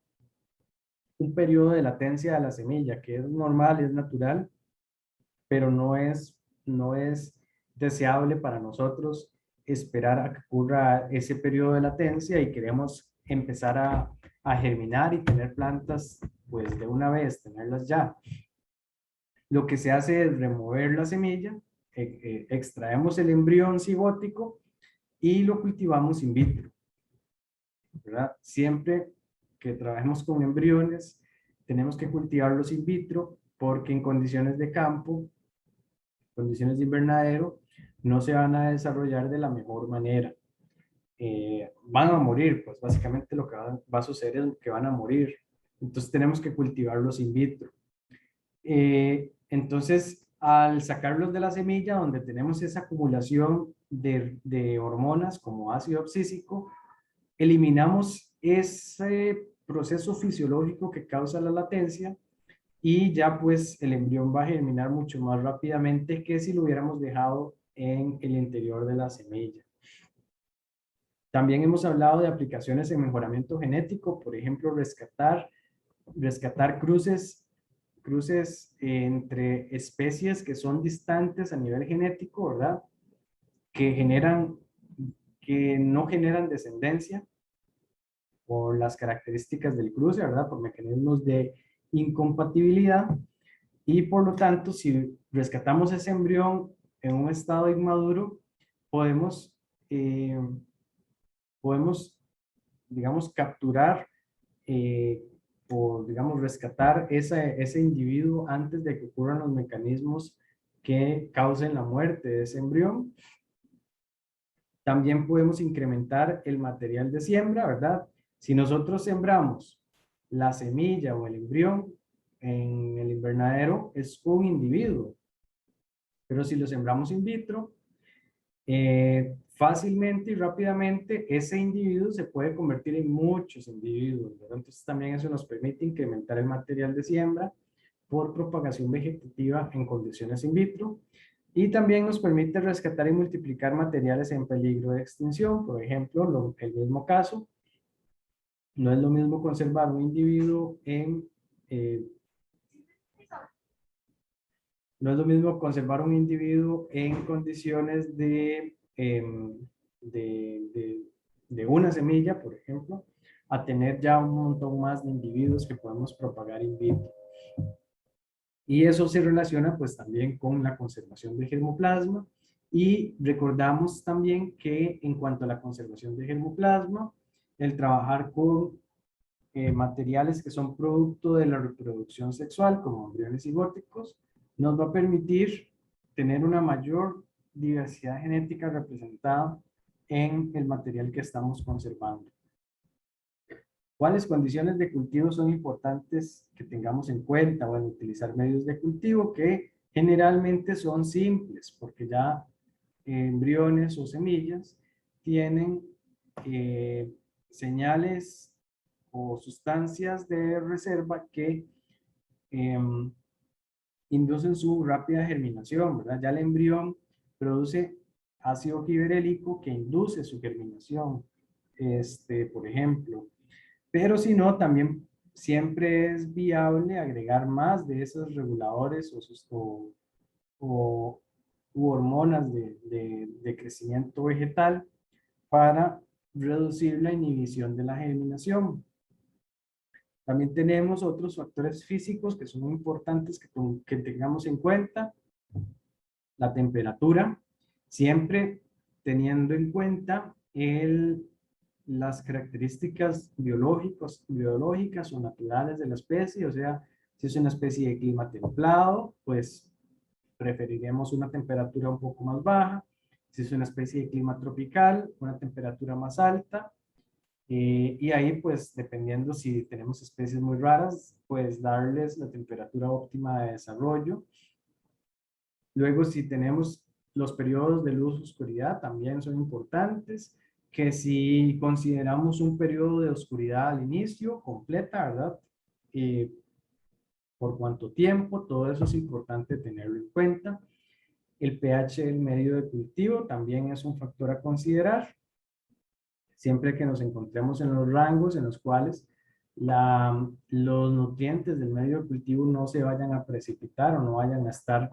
un periodo de latencia de la semilla, que es normal, es natural, pero no es deseable para nosotros esperar a que ocurra ese periodo de latencia y queremos empezar a germinar y tener plantas pues de una vez, tenerlas ya? Lo que se hace es remover la semilla, extraemos el embrión cigótico y lo cultivamos in vitro, ¿verdad? Siempre que trabajemos con embriones, tenemos que cultivarlos in vitro porque en condiciones de campo, condiciones de invernadero, no se van a desarrollar de la mejor manera. Van a morir, pues básicamente lo que va a suceder es que van a morir. Entonces tenemos que cultivarlos in vitro. Entonces, al sacarlos de la semilla, donde tenemos esa acumulación de hormonas como ácido abscísico, eliminamos ese proceso fisiológico que causa la latencia y ya pues el embrión va a germinar mucho más rápidamente que si lo hubiéramos dejado en el interior de la semilla. También hemos hablado de aplicaciones en mejoramiento genético, por ejemplo, rescatar cruces entre especies que son distantes a nivel genético, ¿verdad? Que no generan descendencia por las características del cruce, ¿verdad? Por mecanismos de incompatibilidad. Y por lo tanto, si rescatamos ese embrión en un estado inmaduro, podemos, eh, podemos digamos, capturar o, digamos, rescatar ese individuo antes de que ocurran los mecanismos que causen la muerte de ese embrión. También podemos incrementar el material de siembra, ¿verdad? Si nosotros sembramos la semilla o el embrión en el invernadero, es un individuo. Pero si lo sembramos in vitro, fácilmente y rápidamente ese individuo se puede convertir en muchos individuos, ¿verdad? Entonces también eso nos permite incrementar el material de siembra por propagación vegetativa en condiciones in vitro y también nos permite rescatar y multiplicar materiales en peligro de extinción. Por ejemplo, el mismo caso, no es lo mismo conservar un individuo no es lo mismo conservar un individuo en condiciones de una semilla, por ejemplo, a tener ya un montón más de individuos que podemos propagar in vitro. Y eso se relaciona pues también con la conservación de germoplasma. Y recordamos también que en cuanto a la conservación de germoplasma, el trabajar con materiales que son producto de la reproducción sexual, como embriones cigóticos, nos va a permitir tener una mayor diversidad genética representada en el material que estamos conservando. ¿Cuáles condiciones de cultivo son importantes que tengamos en cuenta? Bueno, utilizar medios de cultivo que generalmente son simples, porque ya embriones o semillas tienen señales o sustancias de reserva que inducen su rápida germinación, ¿verdad? Ya el embrión produce ácido giberélico que induce su germinación, por ejemplo. Pero si no, también siempre es viable agregar más de esos reguladores u hormonas de crecimiento vegetal para reducir la inhibición de la germinación. También tenemos otros factores físicos que son importantes que tengamos en cuenta. La temperatura, siempre teniendo en cuenta las características biológicas o naturales de la especie. O sea, si es una especie de clima templado, pues preferiremos una temperatura un poco más baja. Si es una especie de clima tropical, una temperatura más alta. Y ahí, pues, dependiendo si tenemos especies muy raras, pues darles la temperatura óptima de desarrollo. Luego, si tenemos los periodos de luz-oscuridad, también son importantes, que si consideramos un periodo de oscuridad al inicio, completa, ¿verdad? Por cuánto tiempo, todo eso es importante tenerlo en cuenta. El pH del medio de cultivo también es un factor a considerar. Siempre que nos encontremos en los rangos en los cuales los nutrientes del medio de cultivo no se vayan a precipitar o no vayan a estar,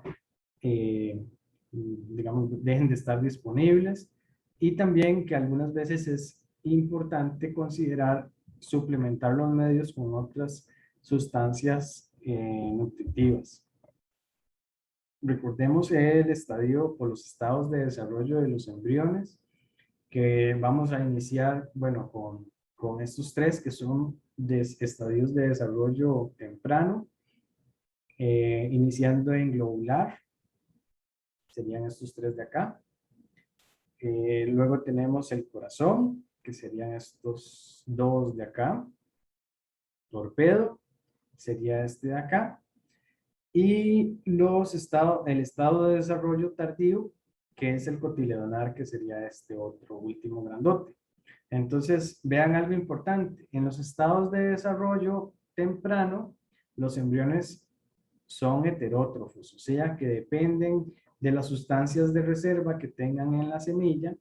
digamos, dejen de estar disponibles. Y también que algunas veces es importante considerar suplementar los medios con otras sustancias nutritivas. Recordemos el estadio o los estados de desarrollo de los embriones, que vamos a iniciar, bueno, con estos tres que son estadios de desarrollo temprano, iniciando en globular, serían estos tres de acá. Luego tenemos el corazón, que serían estos dos de acá. Torpedo, sería este de acá. Y el estado de desarrollo tardío, que es el cotiledonar, que sería este otro último grandote. Entonces, vean algo importante. En los estados de desarrollo temprano, los embriones son heterótrofos, o sea, que dependen de las sustancias de reserva que tengan en la semilla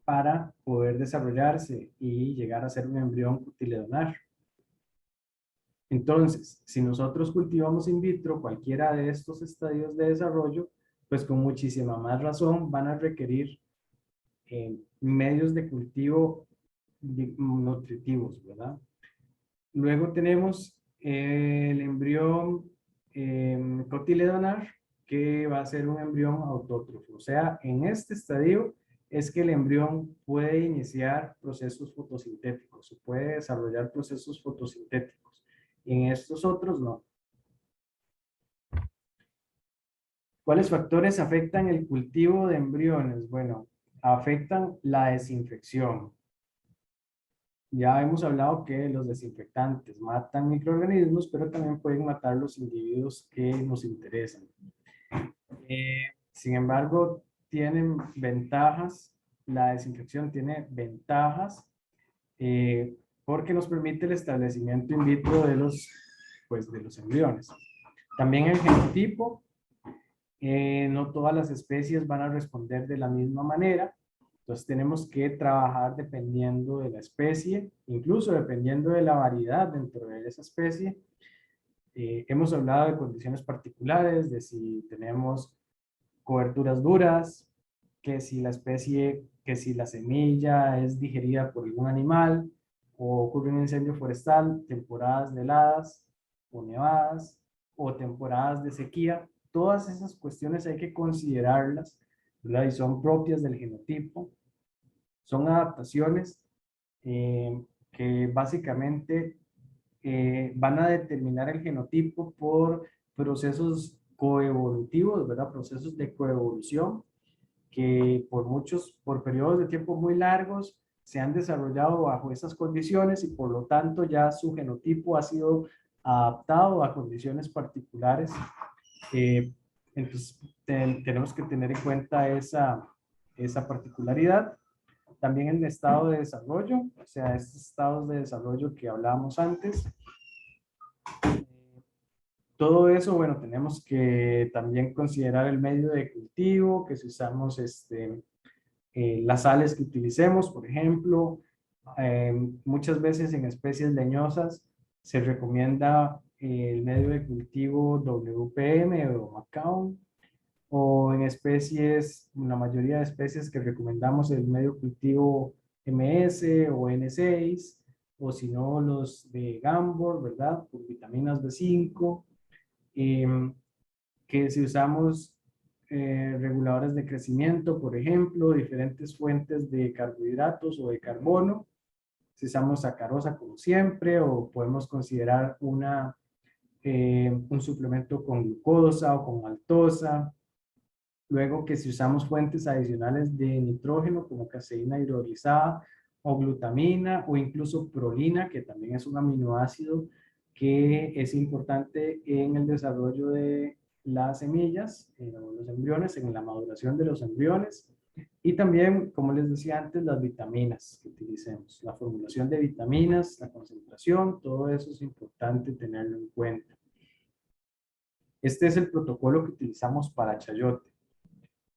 para poder desarrollarse y llegar a ser un embrión cotiledonar. Entonces, si nosotros cultivamos in vitro cualquiera de estos estadios de desarrollo, pues con muchísima más razón van a requerir medios de cultivo nutritivos, ¿verdad? Luego tenemos el embrión cotiledonar, que va a ser un embrión autótrofo. O sea, en este estadio es que el embrión puede iniciar procesos fotosintéticos, o puede desarrollar procesos fotosintéticos. En estos otros no. ¿Cuáles factores afectan el cultivo de embriones? Bueno, afectan la desinfección. Ya hemos hablado que los desinfectantes matan microorganismos, pero también pueden matar los individuos que nos interesan. Sin embargo, tienen ventajas. La desinfección tiene ventajas porque nos permite el establecimiento in vitro de los embriones. También el genotipo. No todas las especies van a responder de la misma manera. Entonces tenemos que trabajar dependiendo de la especie, incluso dependiendo de la variedad dentro de esa especie. Hemos hablado de condiciones particulares, de si tenemos coberturas duras, que si la semilla es digerida por algún animal, o ocurre un incendio forestal, temporadas de heladas o nevadas, o temporadas de sequía. Todas esas cuestiones hay que considerarlas, ¿verdad? Y son propias del genotipo. Son adaptaciones que básicamente van a determinar el genotipo por procesos coevolutivos, ¿verdad? Procesos de coevolución que por periodos de tiempo muy largos se han desarrollado bajo esas condiciones y por lo tanto ya su genotipo ha sido adaptado a condiciones particulares. Entonces tenemos que tener en cuenta esa particularidad. También el estado de desarrollo, o sea, estos estados de desarrollo que hablábamos antes. Todo eso, bueno, tenemos que también considerar el medio de cultivo, que si usamos las sales que utilicemos, por ejemplo, muchas veces en especies leñosas se recomienda el medio de cultivo WPM o McCown, o en especies, la mayoría de especies que recomendamos el medio cultivo MS o N6, o si no los de Gambor, ¿verdad? Con vitaminas B5, que si usamos reguladores de crecimiento, por ejemplo, diferentes fuentes de carbohidratos o de carbono, si usamos sacarosa como siempre, o podemos considerar un suplemento con glucosa o con maltosa. Luego que si usamos fuentes adicionales de nitrógeno como caseína hidrolizada o glutamina o incluso prolina, que también es un aminoácido que es importante en el desarrollo de las semillas, en los embriones, en la maduración de los embriones. Y también, como les decía antes, las vitaminas que utilicemos. La formulación de vitaminas, la concentración, todo eso es importante tenerlo en cuenta. Este es el protocolo que utilizamos para chayote.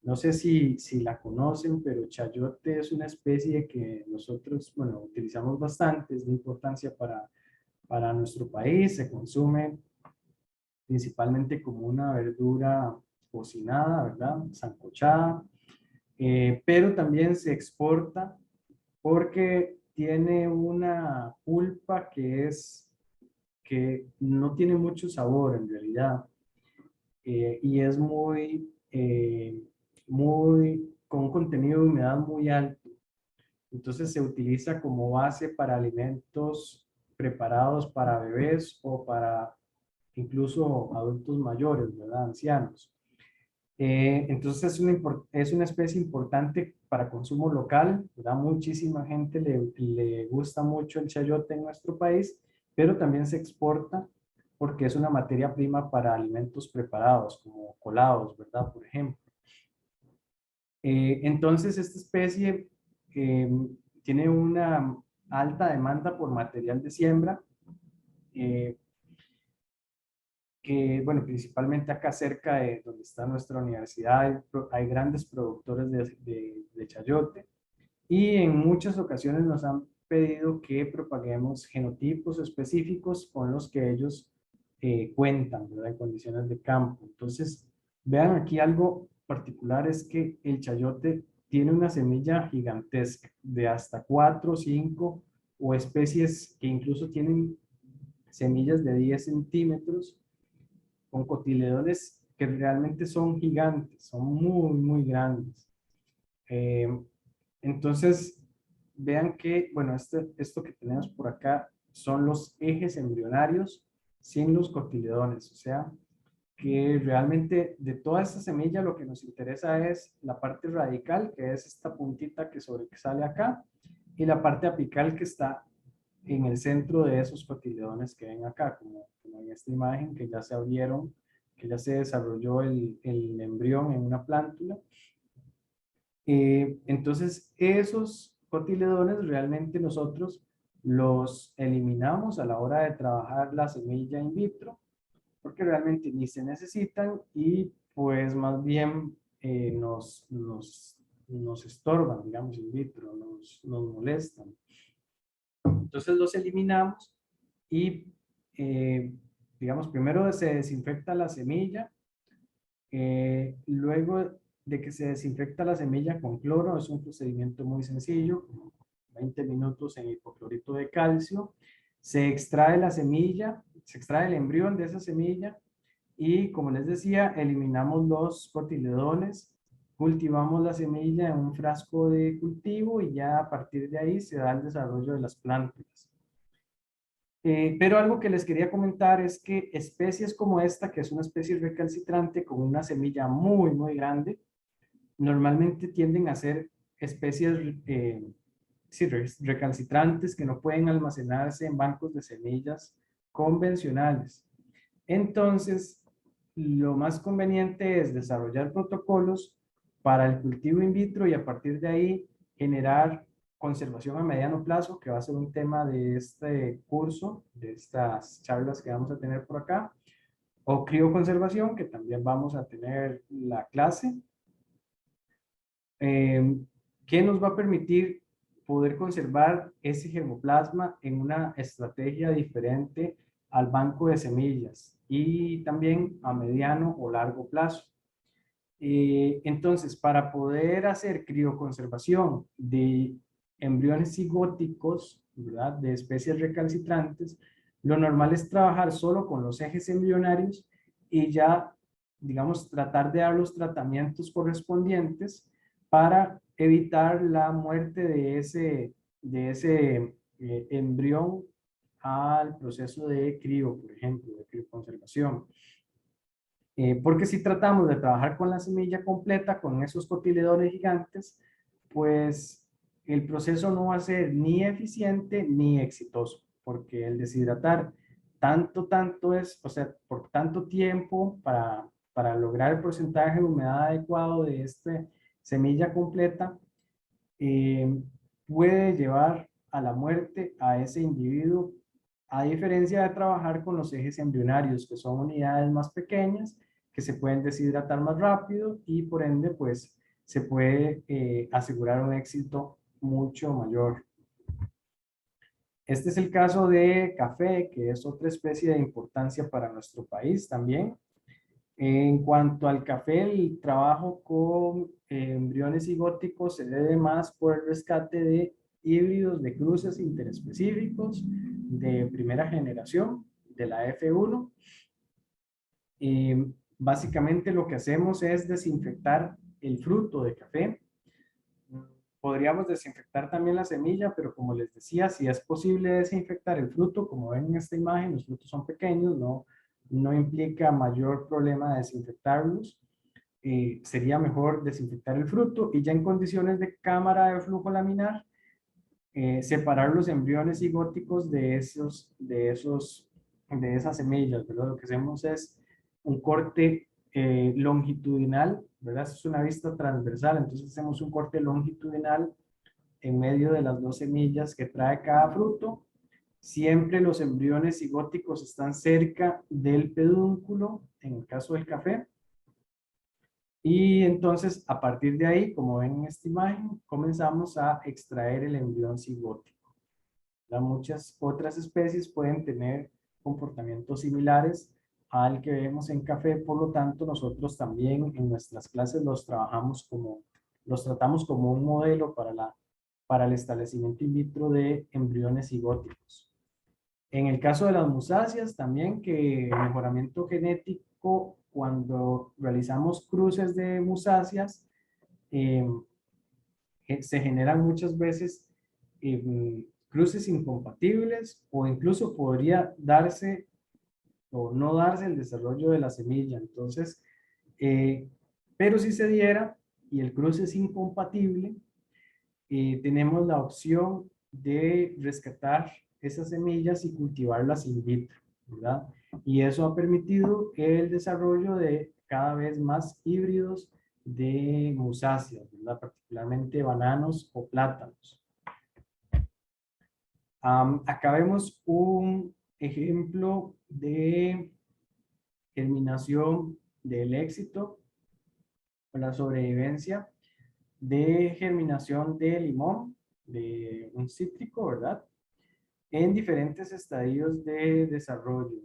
No sé si la conocen, pero chayote es una especie que nosotros, bueno, utilizamos bastante, es de importancia para nuestro país, se consume principalmente como una verdura cocinada, ¿verdad? Sancochada, pero también se exporta porque tiene una pulpa que no tiene mucho sabor en realidad, y es con un contenido de humedad muy alto. Entonces se utiliza como base para alimentos preparados para bebés o para incluso adultos mayores, ¿verdad? Ancianos. Entonces es una especie importante para consumo local, ¿verdad? Muchísima gente le gusta mucho el chayote en nuestro país, pero también se exporta porque es una materia prima para alimentos preparados, como colados, ¿verdad? Por ejemplo. Entonces esta especie eh, tiene una alta demanda por material de siembra, eh, que, bueno, principalmente acá cerca de donde está nuestra universidad, hay grandes productores de chayote, y en muchas ocasiones nos han pedido que propaguemos genotipos específicos con los que ellos cuentan, ¿verdad? En condiciones de campo. Entonces, vean aquí algo particular, es que el chayote tiene una semilla gigantesca de hasta 4, 5 o especies que incluso tienen semillas de 10 centímetros con cotiledones que realmente son gigantes, son muy grandes. Eh, entonces, vean que, bueno, esto que tenemos por acá son los ejes embrionarios sin los cotiledones, o sea, que realmente de toda esta semilla lo que nos interesa es la parte radical, que es esta puntita que sobresale acá, y la parte apical que está en el centro de esos cotiledones que ven acá, como en esta imagen que ya se abrieron, que ya se desarrolló el embrión en una plántula. Entonces, esos cotiledones realmente nosotros los eliminamos a la hora de trabajar la semilla in vitro, porque realmente ni se necesitan y pues más bien nos estorban, digamos, in vitro, nos molestan. Entonces los eliminamos y, digamos, primero se desinfecta la semilla, luego de que se desinfecta la semilla con cloro, es un procedimiento muy sencillo, 20 minutos en hipoclorito de calcio, se extrae la semilla, se extrae el embrión de esa semilla y, como les decía, eliminamos los cotiledones, cultivamos la semilla en un frasco de cultivo y ya a partir de ahí se da el desarrollo de las plántulas. Pero algo que les quería comentar es que especies como esta, que es una especie recalcitrante con una semilla muy grande, normalmente tienden a ser especies sí, recalcitrantes que no pueden almacenarse en bancos de semillas convencionales. Entonces, lo más conveniente es desarrollar protocolos para el cultivo in vitro y a partir de ahí generar conservación a mediano plazo, que va a ser un tema de este curso, de estas charlas que vamos a tener por acá, o crioconservación, que también vamos a tener la clase, que nos va a permitir poder conservar ese germoplasma en una estrategia diferente al banco de semillas y también a mediano o largo plazo. Entonces, para poder hacer crioconservación de embriones cigóticos, ¿verdad? De especies recalcitrantes, lo normal es trabajar solo con los ejes embrionarios y ya, digamos, tratar de dar los tratamientos correspondientes para evitar la muerte de ese embrión al proceso de crío, por ejemplo, de crioconservación. Porque si tratamos de trabajar con la semilla completa, con esos cotiledones gigantes, pues el proceso no va a ser ni eficiente ni exitoso, porque el deshidratar tanto es, o sea, por tanto tiempo para lograr el porcentaje de humedad adecuado de esta semilla completa, eh, puede llevar a la muerte a ese individuo, a diferencia de trabajar con los ejes embrionarios, que son unidades más pequeñas, que se pueden deshidratar más rápido y por ende, pues, se puede asegurar un éxito mucho mayor. Este es el caso de café, que es otra especie de importancia para nuestro país también. En cuanto al café, el trabajo con embriones cigóticos se debe más por el rescate de híbridos de cruces interespecíficos de primera generación, de la F1. Básicamente lo que hacemos es desinfectar el fruto de café. Podríamos desinfectar también la semilla, pero como les decía, si es posible desinfectar el fruto, como ven en esta imagen, los frutos son pequeños, no implica mayor problema desinfectarlos. Sería mejor desinfectar el fruto y ya en condiciones de cámara de flujo laminar, separar los embriones cigóticos de esas semillas, ¿verdad? Lo que hacemos es un corte longitudinal, ¿verdad? Esto es una vista transversal, entonces hacemos un corte longitudinal en medio de las dos semillas que trae cada fruto. Siempre los embriones cigóticos están cerca del pedúnculo, en el caso del café. Y entonces, a partir de ahí, como ven en esta imagen, comenzamos a extraer el embrión cigótico. Muchas otras especies pueden tener comportamientos similares al que vemos en café, por lo tanto, nosotros también en nuestras clases los tratamos como un modelo para el establecimiento in vitro de embriones cigóticos. En el caso de las musáceas, también que el mejoramiento genético, cuando realizamos cruces de musáceas, se generan muchas veces cruces incompatibles o incluso podría darse o no darse el desarrollo de la semilla. Entonces, pero si se diera y el cruce es incompatible, tenemos la opción de rescatar esas semillas y cultivarlas in vitro, ¿verdad? Y eso ha permitido el desarrollo de cada vez más híbridos de musáceas, ¿verdad? Particularmente bananos o plátanos. Acá vemos un ejemplo de germinación del éxito o la sobrevivencia de germinación de limón, de un cítrico, ¿verdad? En diferentes estadios de desarrollo.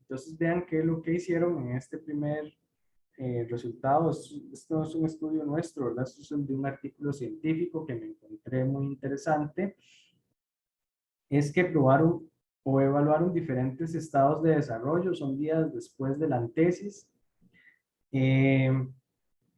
Entonces vean qué es lo que hicieron en este primer resultado. Esto no es un estudio nuestro, ¿verdad? Esto es de un artículo científico que me encontré muy interesante. Es que probaron o evaluaron diferentes estados de desarrollo, son días después de la antesis.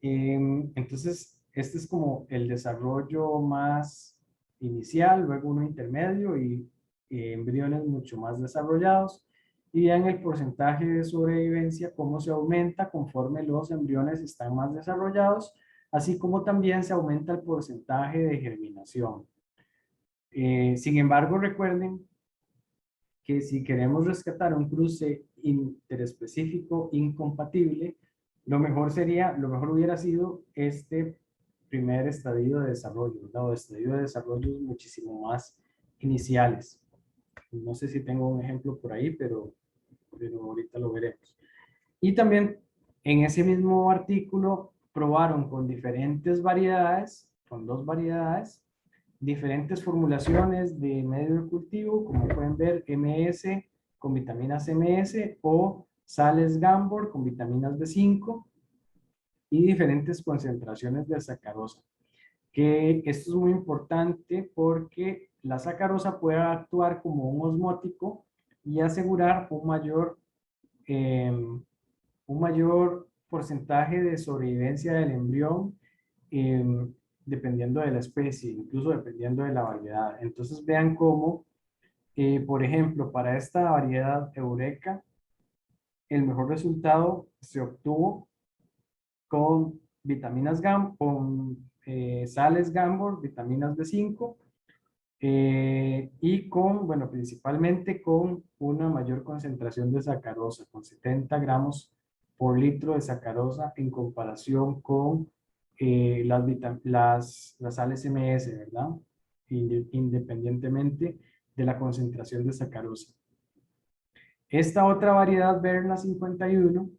Entonces, este es como el desarrollo más inicial, luego uno intermedio y embriones mucho más desarrollados. Y vean el porcentaje de sobrevivencia, cómo se aumenta conforme los embriones están más desarrollados, así como también se aumenta el porcentaje de germinación. Sin embargo, recuerden que si queremos rescatar un cruce interespecífico incompatible, lo mejor hubiera sido este primer estadio de desarrollo, ¿verdad? O estadio de desarrollo muchísimo más iniciales. No sé si tengo un ejemplo por ahí, pero ahorita lo veremos. Y también en ese mismo artículo probaron con diferentes variedades, con dos variedades, diferentes formulaciones de medio de cultivo, como pueden ver, MS con vitaminas MS o sales Gambor con vitaminas B5 y diferentes concentraciones de sacarosa. Que esto es muy importante porque la sacarosa puede actuar como un osmótico y asegurar un mayor porcentaje de sobrevivencia del embrión dependiendo de la especie, incluso dependiendo de la variedad. Entonces vean cómo, por ejemplo, para esta variedad Eureka, el mejor resultado se obtuvo con vitaminas GAM, con sales Gambor, vitaminas B5, y con, bueno, principalmente con una mayor concentración de sacarosa, con 70 gramos por litro de sacarosa en comparación con las sales MS, ¿verdad? Independientemente de la concentración de sacarosa. Esta otra variedad, Berna 51,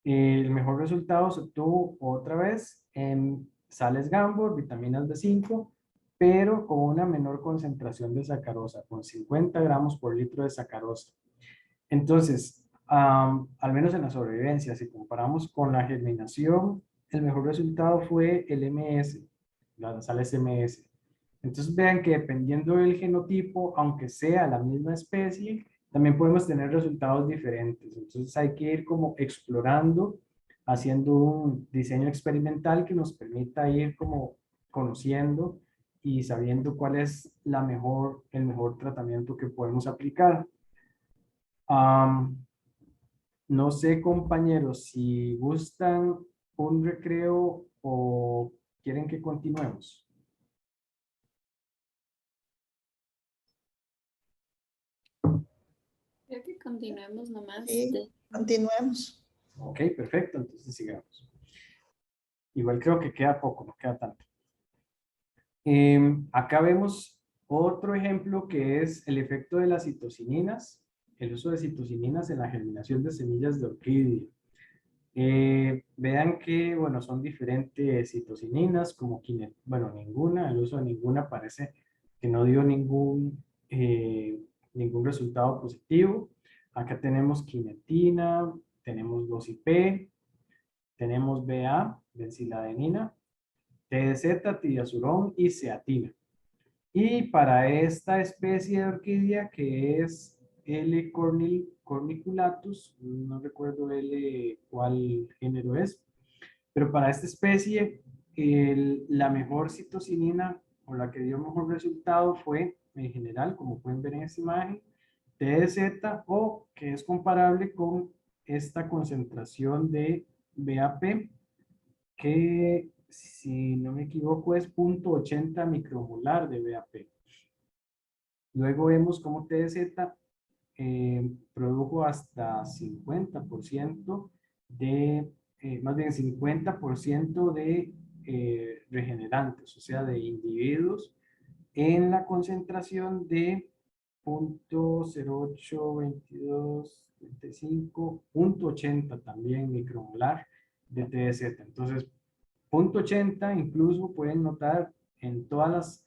el mejor resultado se obtuvo otra vez en sales Gambor, vitaminas B5, pero con una menor concentración de sacarosa, con 50 gramos por litro de sacarosa. Entonces, al menos en la sobrevivencia, si comparamos con la germinación, el mejor resultado fue el MS, las sales MS. Entonces vean que dependiendo del genotipo, aunque sea la misma especie, también podemos tener resultados diferentes. Entonces hay que ir como explorando, haciendo un diseño experimental que nos permita ir como conociendo y sabiendo cuál es el mejor tratamiento que podemos aplicar. No sé, compañeros, si gustan un recreo o quieren que continuemos. Creo que continuemos nomás. Sí, continuemos. Ok, perfecto, entonces sigamos. Igual creo que queda poco, no queda tanto. Acá vemos otro ejemplo que es el efecto de las citocininas, el uso de citocininas en la germinación de semillas de orquídea. Vean que, bueno, son diferentes citocininas, como bueno, ninguna, el uso de ninguna parece que no dio ningún resultado positivo. Acá tenemos quinetina, tenemos 2IP, tenemos BA, benciladenina, TDZ, tiazurón y ceatina. Y para esta especie de orquídea que es L. corniculatus, no recuerdo cuál género es, pero para esta especie la mejor citocinina o la que dio mejor resultado fue en general, como pueden ver en esta imagen, TDZ, o que es comparable con esta concentración de BAP, que si no me equivoco es 0.80 micromolar de BAP. Luego vemos cómo TDZ produjo hasta 50% más bien 50% de regenerantes, o sea, de individuos en la concentración de 0.082235, 0.80 también micromolar de TDZ. Entonces, 0.80 incluso pueden notar en todas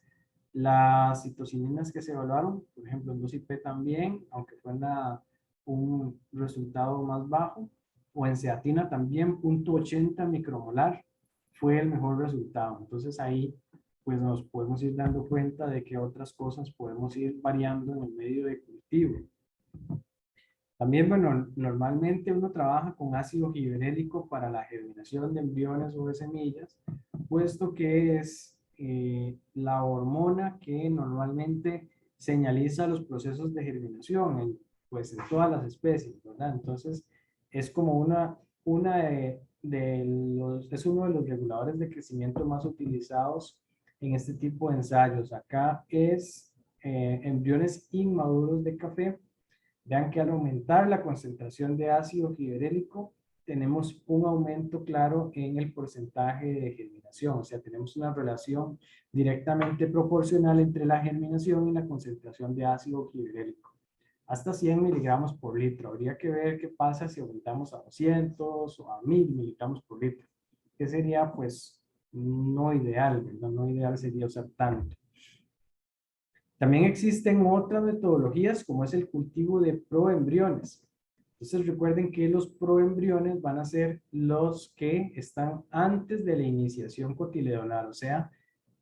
las citocininas que se evaluaron, por ejemplo en 2IP también, aunque fue un resultado más bajo, o en ceatina también 0.80 micromolar fue el mejor resultado. Entonces ahí pues nos podemos ir dando cuenta de que otras cosas podemos ir variando en el medio de cultivo. También, bueno, normalmente uno trabaja con ácido gibberélico para la germinación de embriones o de semillas, puesto que es la hormona que normalmente señaliza los procesos de germinación pues en todas las especies, ¿verdad? Entonces, es como es uno de los reguladores de crecimiento más utilizados en este tipo de ensayos. Acá es embriones inmaduros de café. Vean que al aumentar la concentración de ácido gibberélico, tenemos un aumento claro en el porcentaje de germinación. O sea, tenemos una relación directamente proporcional entre la germinación y la concentración de ácido gibberélico. Hasta 100 miligramos por litro. Habría que ver qué pasa si aumentamos a 200 o a 1000 miligramos por litro. Que sería, pues, no ideal, ¿verdad? No ideal sería usar tanto. También existen otras metodologías como es el cultivo de proembriones. Entonces recuerden que los proembriones van a ser los que están antes de la iniciación cotiledonal, o sea,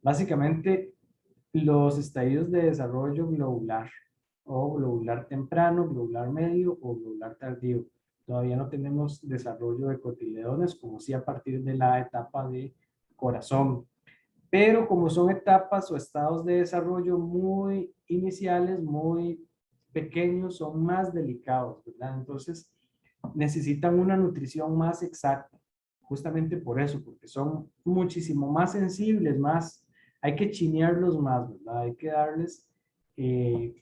básicamente los estadios de desarrollo globular o globular temprano, globular medio o globular tardío. Todavía no tenemos desarrollo de cotiledones como si a partir de la etapa de corazón. Pero como son etapas o estados de desarrollo muy iniciales, muy pequeños, son más delicados, ¿verdad? Entonces necesitan una nutrición más exacta. justamente por eso, porque son muchísimo más sensibles, más, hay que chinearlos más, ¿verdad? Hay que darles eh,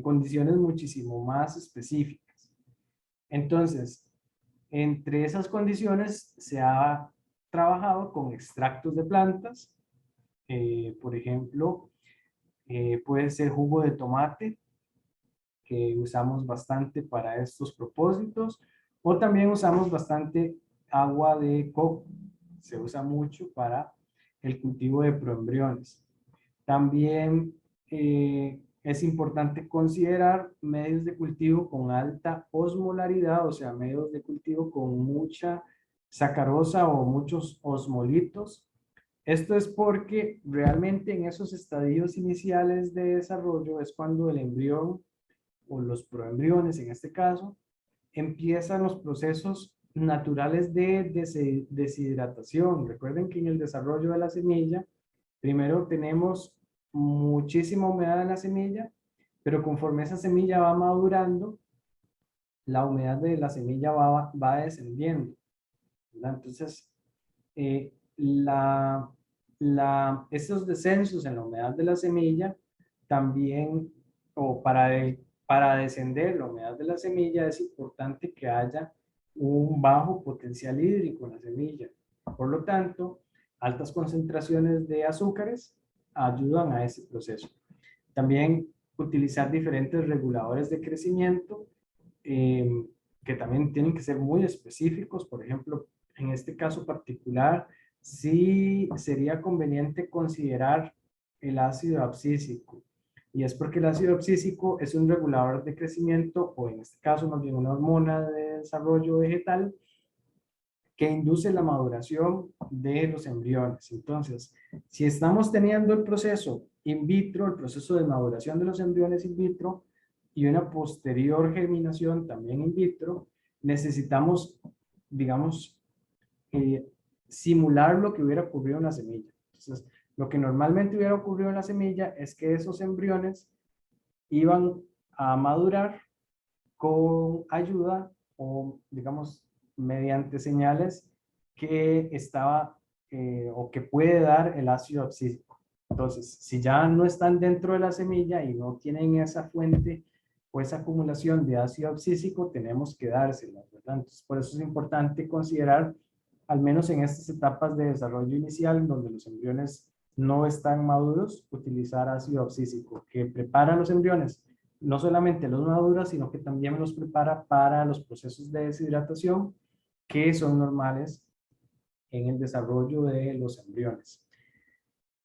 condiciones muchísimo más específicas. Entonces, entre esas condiciones se ha trabajado con extractos de plantas, por ejemplo, puede ser jugo de tomate, que usamos bastante para estos propósitos, o también usamos bastante agua de coco, se usa mucho para el cultivo de proembriones. También es importante considerar medios de cultivo con alta osmolaridad, o sea, medios de cultivo con mucha sacarosa o muchos osmolitos. Esto es porque realmente en esos estadios iniciales de desarrollo es cuando el embrión o los proembriones en este caso empiezan los procesos naturales de deshidratación. Recuerden que en el desarrollo de la semilla, primero tenemos muchísima humedad en la semilla, pero conforme esa semilla va madurando, la humedad de la semilla va descendiendo, ¿verdad? Entonces, esos descensos en la humedad de la semilla también, o para descender la humedad de la semilla, es importante que haya un bajo potencial hídrico en la semilla. Por lo tanto, altas concentraciones de azúcares ayudan a ese proceso. También utilizar diferentes reguladores de crecimiento que también tienen que ser muy específicos. Por ejemplo, en este caso particular, sí sería conveniente considerar el ácido abscísico. Y es porque el ácido abscísico es un regulador de crecimiento, o en este caso más bien una hormona de desarrollo vegetal, que induce la maduración de los embriones. Entonces, si estamos teniendo el proceso in vitro, el proceso de maduración de los embriones in vitro, y una posterior germinación también in vitro, necesitamos, digamos, simular lo que hubiera ocurrido en la semilla. Entonces, lo que normalmente hubiera ocurrido en la semilla es que esos embriones iban a madurar con ayuda o, digamos, mediante señales que estaba o que puede dar el ácido abscísico. Entonces, si ya no están dentro de la semilla y no tienen esa fuente o esa acumulación de ácido abscísico, tenemos que dárselas, ¿verdad? Entonces, por eso es importante considerar, al menos en estas etapas de desarrollo inicial, donde los embriones no están maduros, utilizar ácido abscísico, que prepara los embriones no solamente los madura, sino que también los prepara para los procesos de deshidratación que son normales en el desarrollo de los embriones.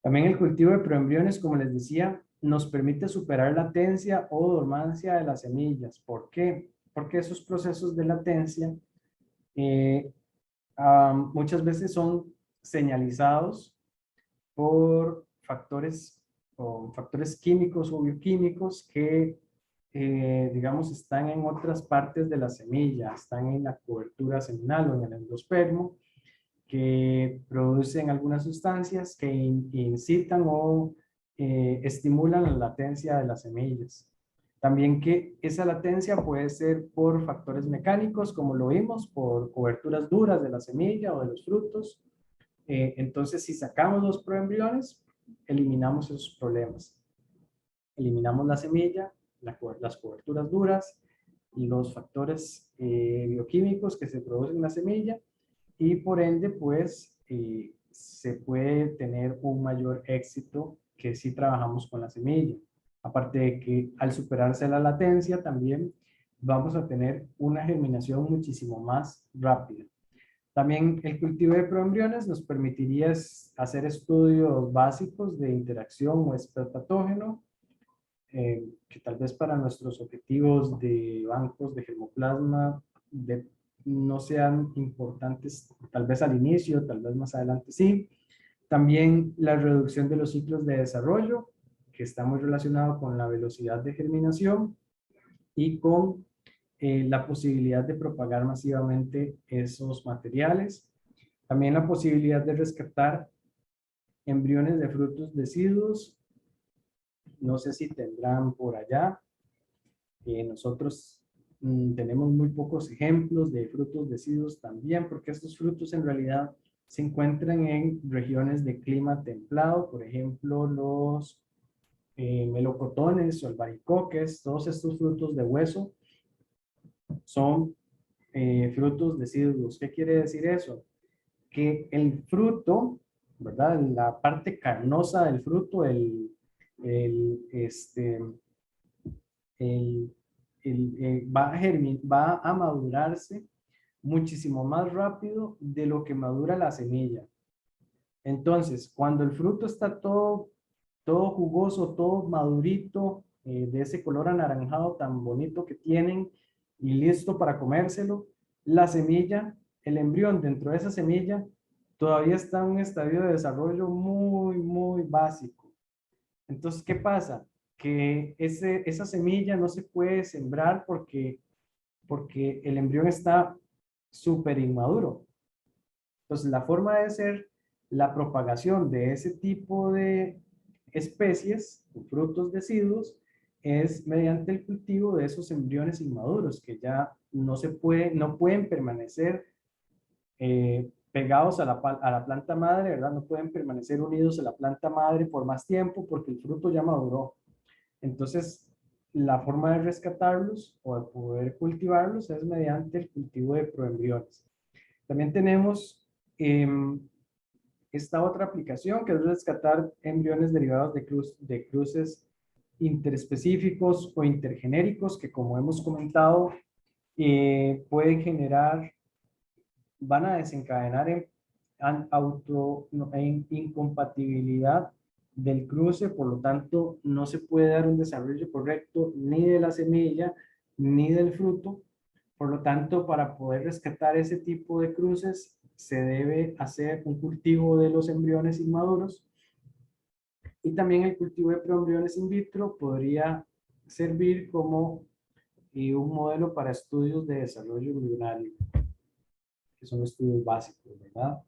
También el cultivo de proembriones, como les decía, nos permite superar latencia o dormancia de las semillas. ¿Por qué? Porque esos procesos de latencia muchas veces son señalizados por factores químicos o bioquímicos que digamos, están en otras partes de la semilla, están en la cobertura seminal o en el endospermo, que producen algunas sustancias que incitan o estimulan la latencia de las semillas. También que esa latencia puede ser por factores mecánicos, como lo vimos, por coberturas duras de la semilla o de los frutos. Entonces, si sacamos los proembriones, eliminamos esos problemas. Eliminamos la semilla, las coberturas duras y los factores bioquímicos que se producen en la semilla, y por ende pues se puede tener un mayor éxito que si trabajamos con la semilla. Aparte de que al superarse la latencia también vamos a tener una germinación muchísimo más rápida. También el cultivo de proembriones nos permitiría hacer estudios básicos de interacción o patógeno, que tal vez para nuestros objetivos de bancos de germoplasma no sean importantes, tal vez al inicio, tal vez más adelante sí. También la reducción de los ciclos de desarrollo, que está muy relacionado con la velocidad de germinación y con la posibilidad de propagar masivamente esos materiales. También la posibilidad de rescatar embriones de frutos deciduos. No sé si tendrán por allá. Nosotros tenemos muy pocos ejemplos de frutos deciduos también, porque estos frutos en realidad se encuentran en regiones de clima templado, por ejemplo, los melocotones o albaricoques, todos estos frutos de hueso son frutos deciduos. ¿Qué quiere decir eso? Que el fruto, ¿verdad? La parte carnosa del fruto, el, este, va a madurarse muchísimo más rápido de lo que madura la semilla. Entonces, cuando el fruto está todo jugoso, todo madurito, de ese color anaranjado tan bonito que tienen y listo para comérselo, la semilla, el embrión dentro de esa semilla, todavía está en un estadio de desarrollo muy, muy básico. Entonces, ¿qué pasa? Que esa semilla no se puede sembrar porque el embrión está súper inmaduro. Entonces, la forma de hacer la propagación de ese tipo de especies, frutos deciduos, es mediante el cultivo de esos embriones inmaduros que ya no pueden permanecer pegados a la planta madre, ¿verdad? No pueden permanecer unidos a la planta madre por más tiempo porque el fruto ya maduró. Entonces, la forma de rescatarlos o de poder cultivarlos es mediante el cultivo de proembriones. También tenemos esta otra aplicación que es rescatar embriones derivados de cruces interespecíficos o intergenéricos que, como hemos comentado, pueden generar, van a desencadenar en incompatibilidad del cruce, por lo tanto no se puede dar un desarrollo correcto ni de la semilla ni del fruto. Por lo tanto, para poder rescatar ese tipo de cruces se debe hacer un cultivo de los embriones inmaduros, y también el cultivo de proembriones in vitro podría servir como un modelo para estudios de desarrollo embrionario, que son estudios básicos, ¿verdad?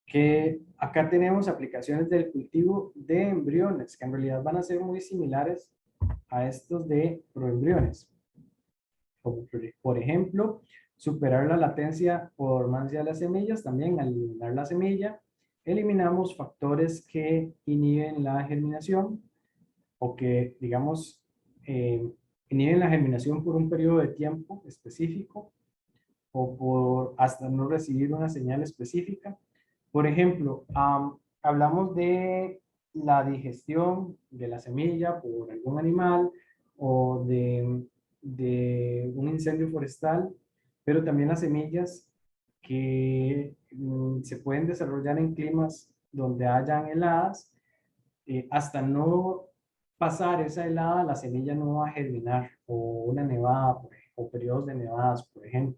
Que acá tenemos aplicaciones del cultivo de embriones, que en realidad van a ser muy similares a estos de proembriones. Como por ejemplo, superar la latencia o dormancia de las semillas. También al eliminar la semilla, eliminamos factores que inhiben la germinación o que, digamos, inhiben la germinación por un periodo de tiempo específico o por hasta no recibir una señal específica. Por ejemplo, hablamos de la digestión de la semilla por algún animal o de un incendio forestal, pero también las semillas que se pueden desarrollar en climas donde hayan heladas, hasta no pasar esa helada, la semilla no va a germinar, o una nevada, o periodos de nevadas, por ejemplo.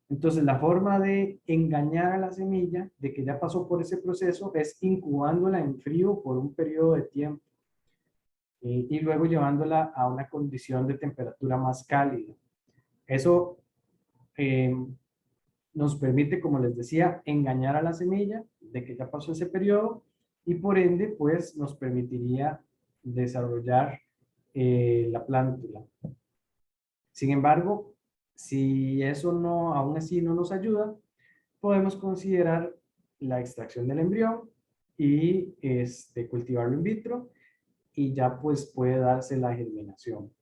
Entonces, la forma de engañar a la semilla de que ya pasó por ese proceso es incubándola en frío por un periodo de tiempo y luego llevándola a una condición de temperatura más cálida. Eso nos permite, como les decía, engañar a la semilla de que ya pasó ese periodo y por ende, pues nos permitiría desarrollar la plántula. Sin embargo, si eso no, aún así no nos ayuda, podemos considerar la extracción del embrión y cultivarlo in vitro y ya pues puede darse la germinación.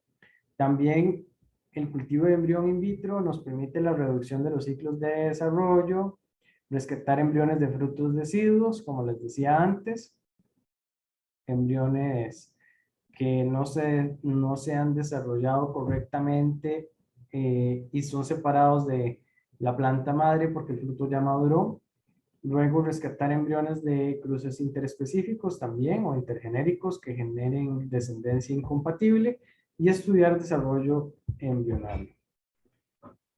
También el cultivo de embrión in vitro nos permite la reducción de los ciclos de desarrollo, rescatar embriones de frutos deciduos, como les decía antes, embriones que no se han desarrollado correctamente y son separados de la planta madre porque el fruto ya maduró. Luego rescatar embriones de cruces interespecíficos también o intergenéricos que generen descendencia incompatible y estudiar desarrollo embrionario.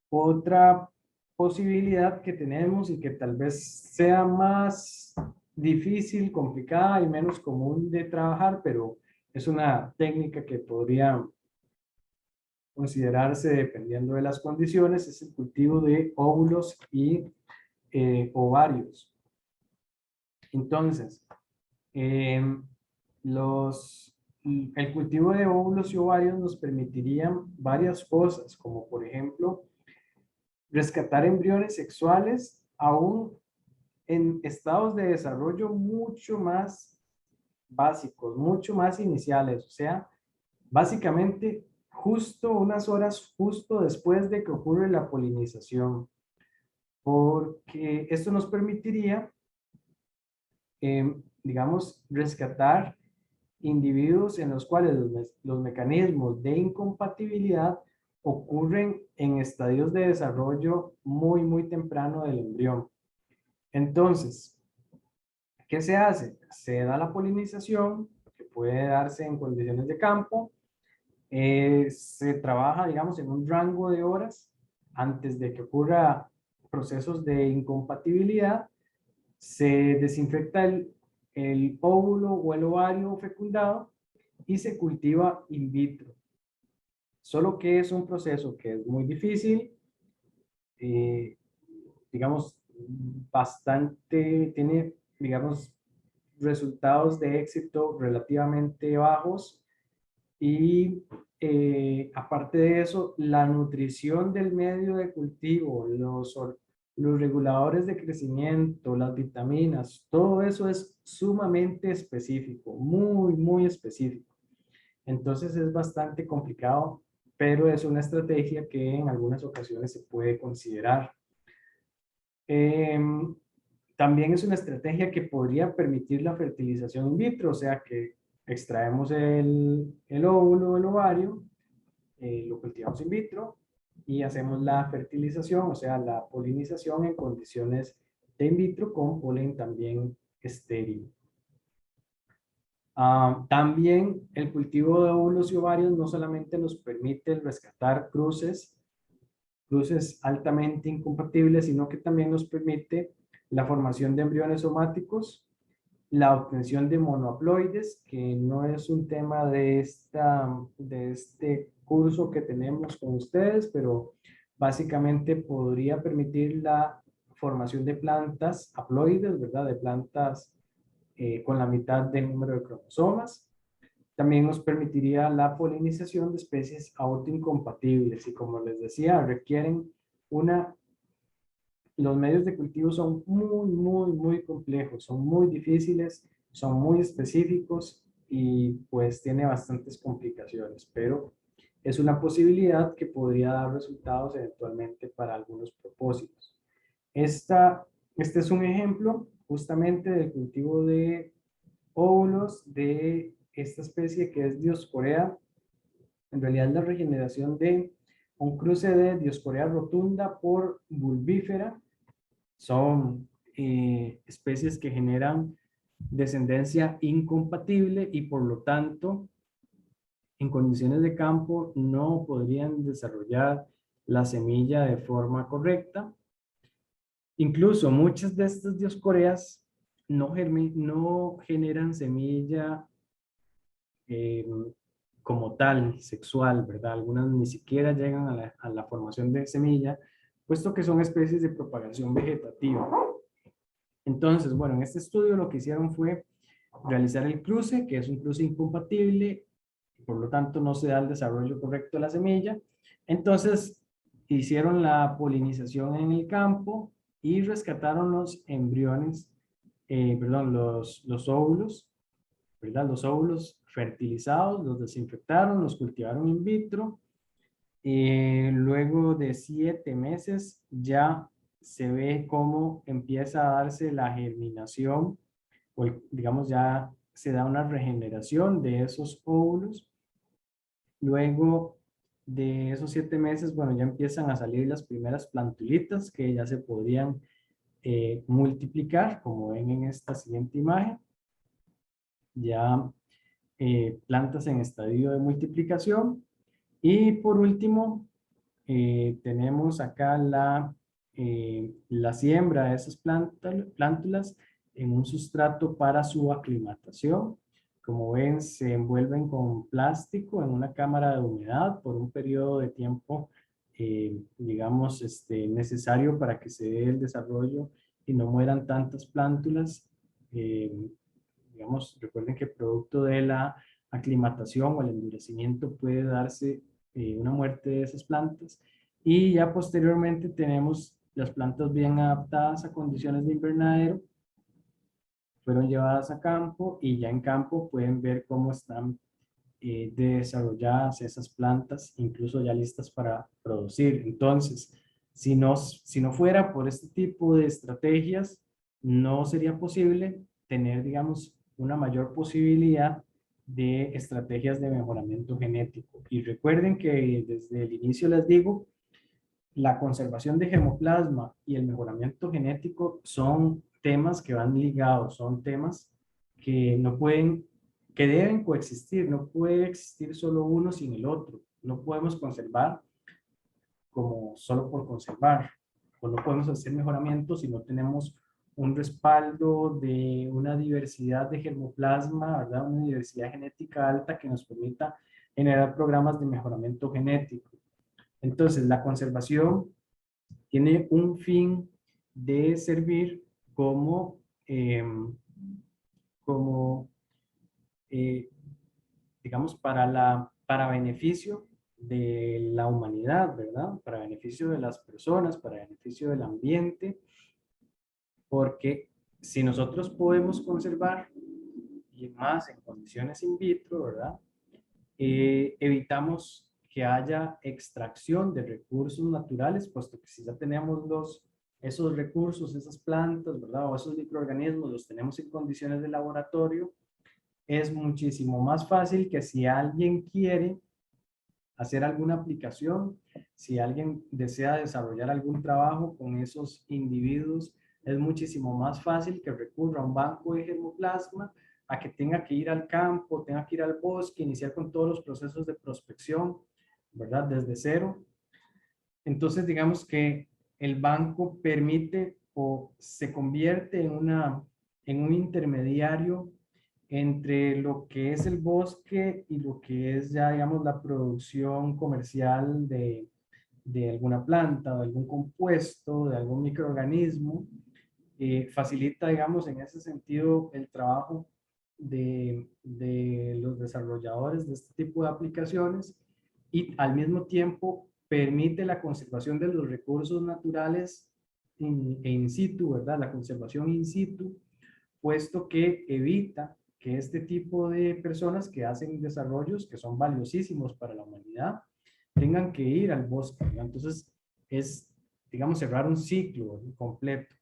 Otra posibilidad que tenemos y que tal vez sea más difícil, complicada y menos común de trabajar, pero es una técnica que podría considerarse dependiendo de las condiciones, es el cultivo de óvulos y ovarios. Entonces, los el cultivo de óvulos y ovarios nos permitiría varias cosas, como por ejemplo, rescatar embriones sexuales aún en estados de desarrollo mucho más básicos, mucho más iniciales, o sea, básicamente justo unas horas justo después de que ocurre la polinización, porque esto nos permitiría, digamos, rescatar individuos en los cuales los mecanismos de incompatibilidad ocurren en estadios de desarrollo muy, muy temprano del embrión. Entonces, ¿qué se hace? Se da la polinización, que puede darse en condiciones de campo. Se trabaja, digamos, en un rango de horas antes de que ocurra procesos de incompatibilidad. Se desinfecta el óvulo o el ovario fecundado y se cultiva in vitro. Solo que es un proceso que es muy difícil, eh, digamos, tiene, digamos, resultados de éxito relativamente bajos y aparte de eso, la nutrición del medio de cultivo, los reguladores de crecimiento, las vitaminas, todo eso es sumamente específico, muy, muy específico. Entonces es bastante complicado, pero es una estrategia que en algunas ocasiones se puede considerar. También es una estrategia que podría permitir la fertilización in vitro, o sea que extraemos el óvulo, el ovario, lo cultivamos in vitro y hacemos la fertilización, o sea, la polinización en condiciones de in vitro con polen también estéril. También el cultivo de óvulos y ovarios no solamente nos permite rescatar cruces altamente incompatibles, sino que también nos permite la formación de embriones somáticos, la obtención de monohaploides, que no es un tema de este curso que tenemos con ustedes, pero básicamente podría permitir la formación de plantas haploides, ¿verdad? De plantas con la mitad del número de cromosomas. También nos permitiría la polinización de especies autoincompatibles y como les decía, requieren los medios de cultivo son muy, muy, muy complejos, son muy difíciles, son muy específicos y pues tiene bastantes complicaciones, pero es una posibilidad que podría dar resultados eventualmente para algunos propósitos. Este es un ejemplo justamente del cultivo de óvulos de esta especie que es Dioscorea. En realidad es la regeneración de un cruce de Dioscorea rotunda por bulbífera. Son especies que generan descendencia incompatible y por lo tanto en condiciones de campo no podrían desarrollar la semilla de forma correcta. Incluso muchas de estas dioscoreas no generan semilla eh, como tal, sexual, ¿verdad? Algunas ni siquiera llegan a la formación de semilla, puesto que son especies de propagación vegetativa. Entonces, bueno, en este estudio lo que hicieron fue realizar el cruce, que es un cruce incompatible, por lo tanto no se da el desarrollo correcto de la semilla. Entonces, hicieron la polinización en el campo y rescataron los embriones, perdón, los óvulos, ¿verdad? Los óvulos fertilizados, los desinfectaron, los cultivaron in vitro. Luego de 7 meses ya se ve cómo empieza a darse la germinación, o digamos ya se da una regeneración de esos óvulos. Luego de esos 7 meses, bueno, ya empiezan a salir las primeras plantulitas que ya se podrían multiplicar, como ven en esta siguiente imagen. Ya plantas en estadio de multiplicación. Y por último, tenemos acá la siembra de esas plántulas en un sustrato para su aclimatación. Como ven, se envuelven con plástico en una cámara de humedad por un periodo de tiempo, digamos, necesario para que se dé el desarrollo y no mueran tantas plántulas. Digamos, recuerden que producto de la aclimatación o el endurecimiento puede darse una muerte de esas plantas. Y ya posteriormente tenemos las plantas bien adaptadas a condiciones de invernadero, fueron llevadas a campo y ya en campo pueden ver cómo están desarrolladas esas plantas, incluso ya listas para producir. Entonces, si no fuera por este tipo de estrategias, no sería posible tener, digamos, una mayor posibilidad de estrategias de mejoramiento genético. Y recuerden que desde el inicio les digo, la conservación de germoplasma y el mejoramiento genético son temas que van ligados, son temas que no pueden, que deben coexistir, no puede existir solo uno sin el otro. No podemos conservar como solo por conservar, o no podemos hacer mejoramientos si no tenemos un respaldo de una diversidad de germoplasma, ¿verdad? Una diversidad genética alta que nos permita generar programas de mejoramiento genético. Entonces, la conservación tiene un fin de servir como, eh, digamos, para beneficio de la humanidad, ¿verdad? Para beneficio de las personas, para beneficio del ambiente, porque si nosotros podemos conservar, y más en condiciones in vitro, ¿verdad? Evitamos que haya extracción de recursos naturales, puesto que si ya tenemos esos recursos, esas plantas, ¿verdad? O esos microorganismos, los tenemos en condiciones de laboratorio, es muchísimo más fácil que si alguien quiere hacer alguna aplicación, si alguien desea desarrollar algún trabajo con esos individuos, es muchísimo más fácil que recurra a un banco de germoplasma a que tenga que ir al campo, tenga que ir al bosque, iniciar con todos los procesos de prospección, ¿verdad? Desde cero. Entonces, digamos que el banco permite o se convierte en un intermediario entre lo que es el bosque y lo que es ya, digamos, la producción comercial de alguna planta, de algún compuesto, de algún microorganismo. Facilita, digamos, en ese sentido el trabajo de los desarrolladores de este tipo de aplicaciones y al mismo tiempo permite la conservación de los recursos naturales in situ, ¿verdad? La conservación in situ, puesto que evita que este tipo de personas que hacen desarrollos que son valiosísimos para la humanidad tengan que ir al bosque, ¿verdad? Entonces es, digamos, cerrar un ciclo completo.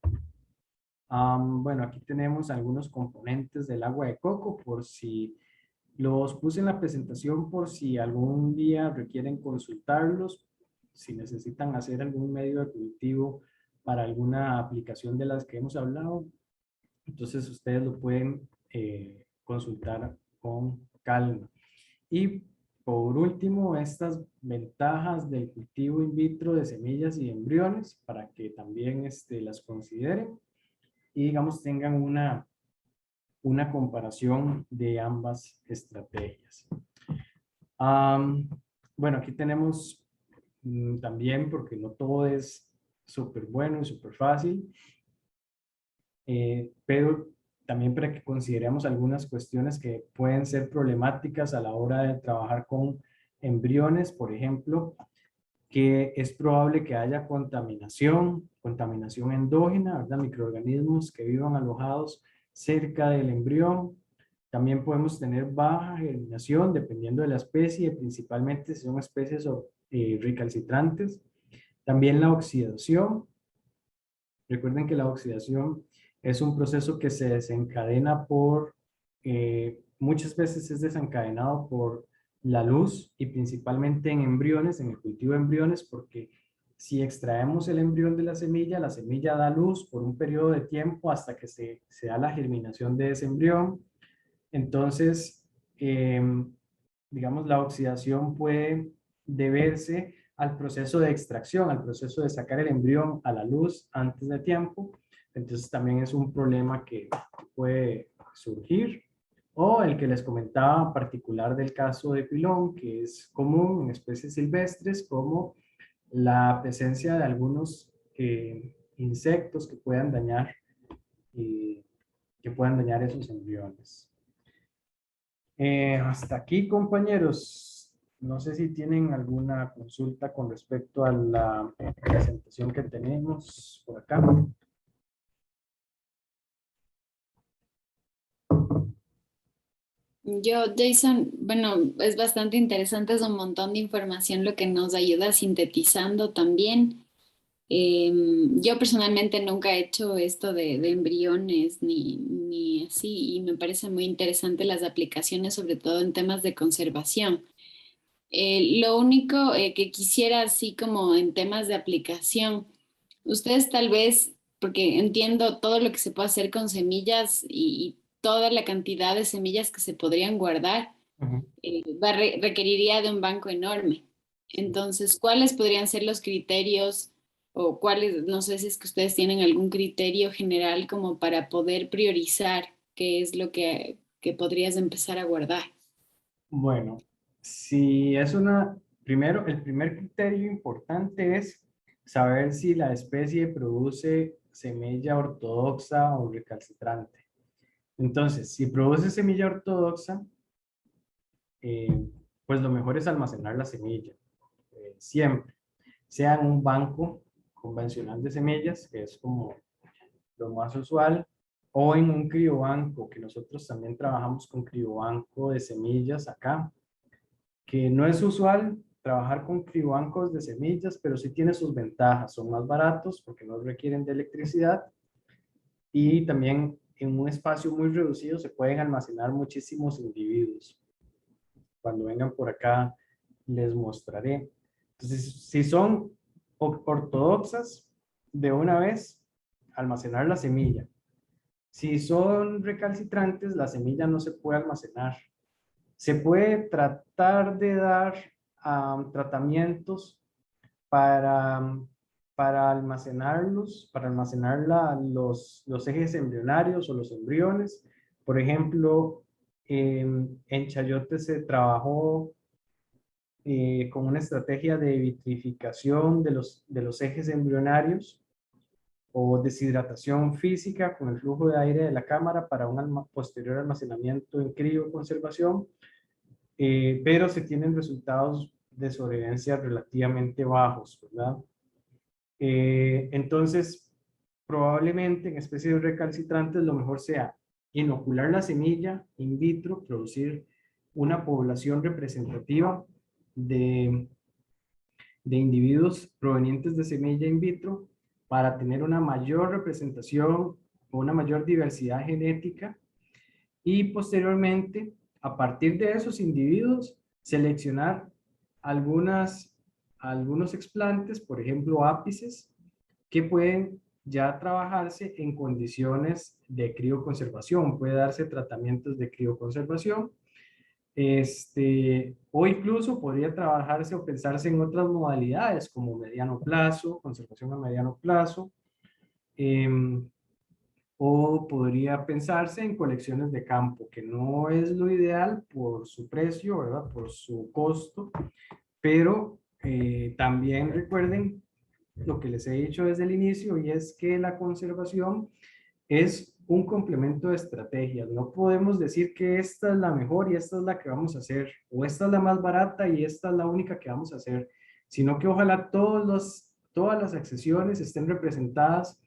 Bueno, aquí tenemos algunos componentes del agua de coco, por si los puse en la presentación, por si algún día requieren consultarlos, si necesitan hacer algún medio de cultivo para alguna aplicación de las que hemos hablado. Entonces ustedes lo pueden consultar con calma. Y por último, estas ventajas del cultivo in vitro de semillas y embriones, para que también las consideren y digamos tengan una comparación de ambas estrategias. Bueno, aquí tenemos también, porque no todo es súper bueno y súper fácil, pero también para que consideremos algunas cuestiones que pueden ser problemáticas a la hora de trabajar con embriones, por ejemplo, que es probable que haya contaminación endógena, ¿verdad? Microorganismos que vivan alojados cerca del embrión. También podemos tener baja germinación dependiendo de la especie, principalmente si son especies recalcitrantes. También la oxidación. Recuerden que la oxidación es un proceso que se desencadena muchas veces es desencadenado por la luz y principalmente en embriones, en el cultivo de embriones, porque si extraemos el embrión de la semilla da luz por un periodo de tiempo hasta que se da la germinación de ese embrión. Entonces, digamos, la oxidación puede deberse al proceso de extracción, al proceso de sacar el embrión a la luz antes de tiempo. Entonces también es un problema que puede surgir. O el que les comentaba particular del caso de pilón, que es común en especies silvestres, como la presencia de algunos insectos que puedan dañar esos embriones. Hasta aquí, compañeros. No sé si tienen alguna consulta con respecto a la presentación que tenemos por acá. Yo, Jason, bueno, es bastante interesante, es un montón de información lo que nos ayuda sintetizando también. Yo personalmente nunca he hecho esto de embriones ni así y me parece muy interesante las aplicaciones, sobre todo en temas de conservación. Lo único que quisiera, así como en temas de aplicación, ustedes tal vez, porque entiendo todo lo que se puede hacer con semillas y toda la cantidad de semillas que se podrían guardar, Ujú. requeriría de un banco enorme. Entonces, ¿cuáles podrían ser los criterios o cuáles, no sé si es que ustedes tienen algún criterio general como para poder priorizar qué es lo que podrías empezar a guardar? Bueno, si es primero, el primer criterio importante es saber si la especie produce semilla ortodoxa o recalcitrante. Entonces, si produce semilla ortodoxa, pues lo mejor es almacenar la semilla, siempre, sea en un banco convencional de semillas, que es como lo más usual, o en un criobanco, que nosotros también trabajamos con criobanco de semillas acá, que no es usual trabajar con criobancos de semillas, pero sí tiene sus ventajas, son más baratos porque no requieren de electricidad y también en un espacio muy reducido se pueden almacenar muchísimos individuos. Cuando vengan por acá les mostraré. Entonces, si son ortodoxas, de una vez almacenar la semilla. Si son recalcitrantes, la semilla no se puede almacenar. Se puede tratar de dar tratamientos para, para almacenarlos, para almacenar los ejes embrionarios o los embriones. Por ejemplo, en chayote se trabajó con una estrategia de vitrificación de los ejes embrionarios o deshidratación física con el flujo de aire de la cámara para un posterior almacenamiento en crioconservación, pero se tienen resultados de sobrevivencia relativamente bajos, ¿verdad? Entonces, probablemente en especies recalcitrantes lo mejor sea inocular la semilla in vitro, producir una población representativa de, de individuos provenientes de semilla in vitro para tener una mayor representación o una mayor diversidad genética y posteriormente, a partir de esos individuos, seleccionar algunos explantes, por ejemplo ápices, que pueden ya trabajarse en condiciones de crioconservación. Puede darse tratamientos de crioconservación, o incluso podría trabajarse o pensarse en otras modalidades como mediano plazo, conservación a mediano plazo, em, o podría pensarse en colecciones de campo, que no es lo ideal por su precio, ¿verdad? Por su costo, pero también recuerden lo que les he dicho desde el inicio y es que la conservación es un complemento de estrategias. No podemos decir que esta es la mejor y esta es la que vamos a hacer, o esta es la más barata y esta es la única que vamos a hacer, sino que ojalá todas las accesiones estén representadas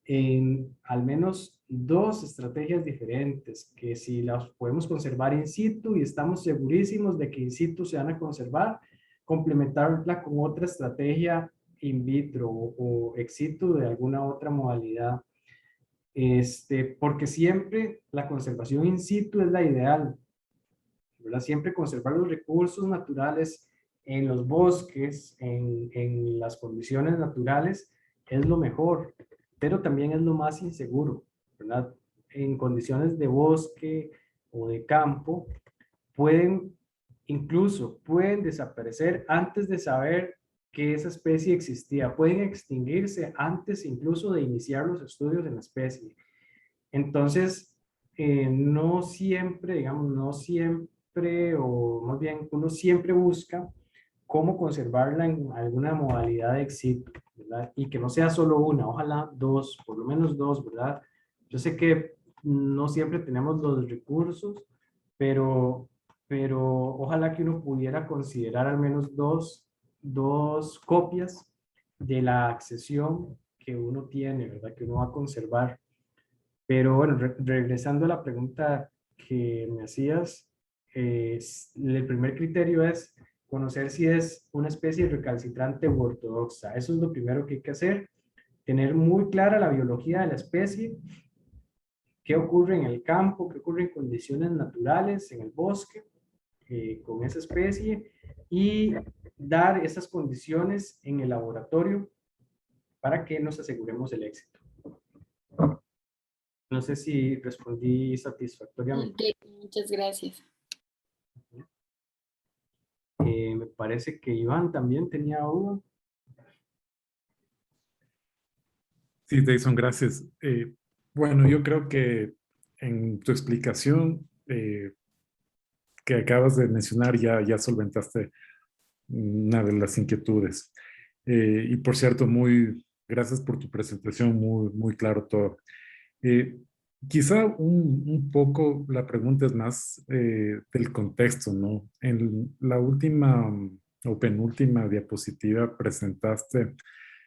en al menos dos estrategias diferentes, que si las podemos conservar in situ y estamos segurísimos de que in situ se van a conservar, complementarla con otra estrategia in vitro o ex situ de alguna otra modalidad. Porque siempre la conservación in situ es la ideal, ¿verdad? Siempre conservar los recursos naturales en los bosques, en las condiciones naturales, es lo mejor, pero también es lo más inseguro, ¿verdad? En condiciones de bosque o de campo, pueden, incluso pueden desaparecer antes de saber que esa especie existía, pueden extinguirse antes incluso de iniciar los estudios en la especie. Entonces, no siempre, digamos, no siempre, o más bien uno siempre busca cómo conservarla en alguna modalidad de éxito, ¿verdad? Y que no sea solo una, ojalá dos, por lo menos dos, ¿verdad? Yo sé que no siempre tenemos los recursos, pero pero ojalá que uno pudiera considerar al menos dos copias de la accesión que uno tiene, ¿verdad? Que uno va a conservar. Pero bueno, regresando a la pregunta que me hacías, el primer criterio es conocer si es una especie recalcitrante u ortodoxa. Eso es lo primero que hay que hacer, tener muy clara la biología de la especie, qué ocurre en el campo, qué ocurre en condiciones naturales, en el bosque, con esa especie, y dar esas condiciones en el laboratorio para que nos aseguremos el éxito. No sé si respondí satisfactoriamente. Ok, muchas gracias. Me parece que Iván también tenía uno. Sí, Jason, gracias. Bueno, yo creo que en tu explicación que acabas de mencionar ya solventaste una de las inquietudes. Y por cierto, gracias por tu presentación, muy claro todo. Eh, Quizá un poco la pregunta es más del contexto, ¿no? En la última o penúltima diapositiva presentaste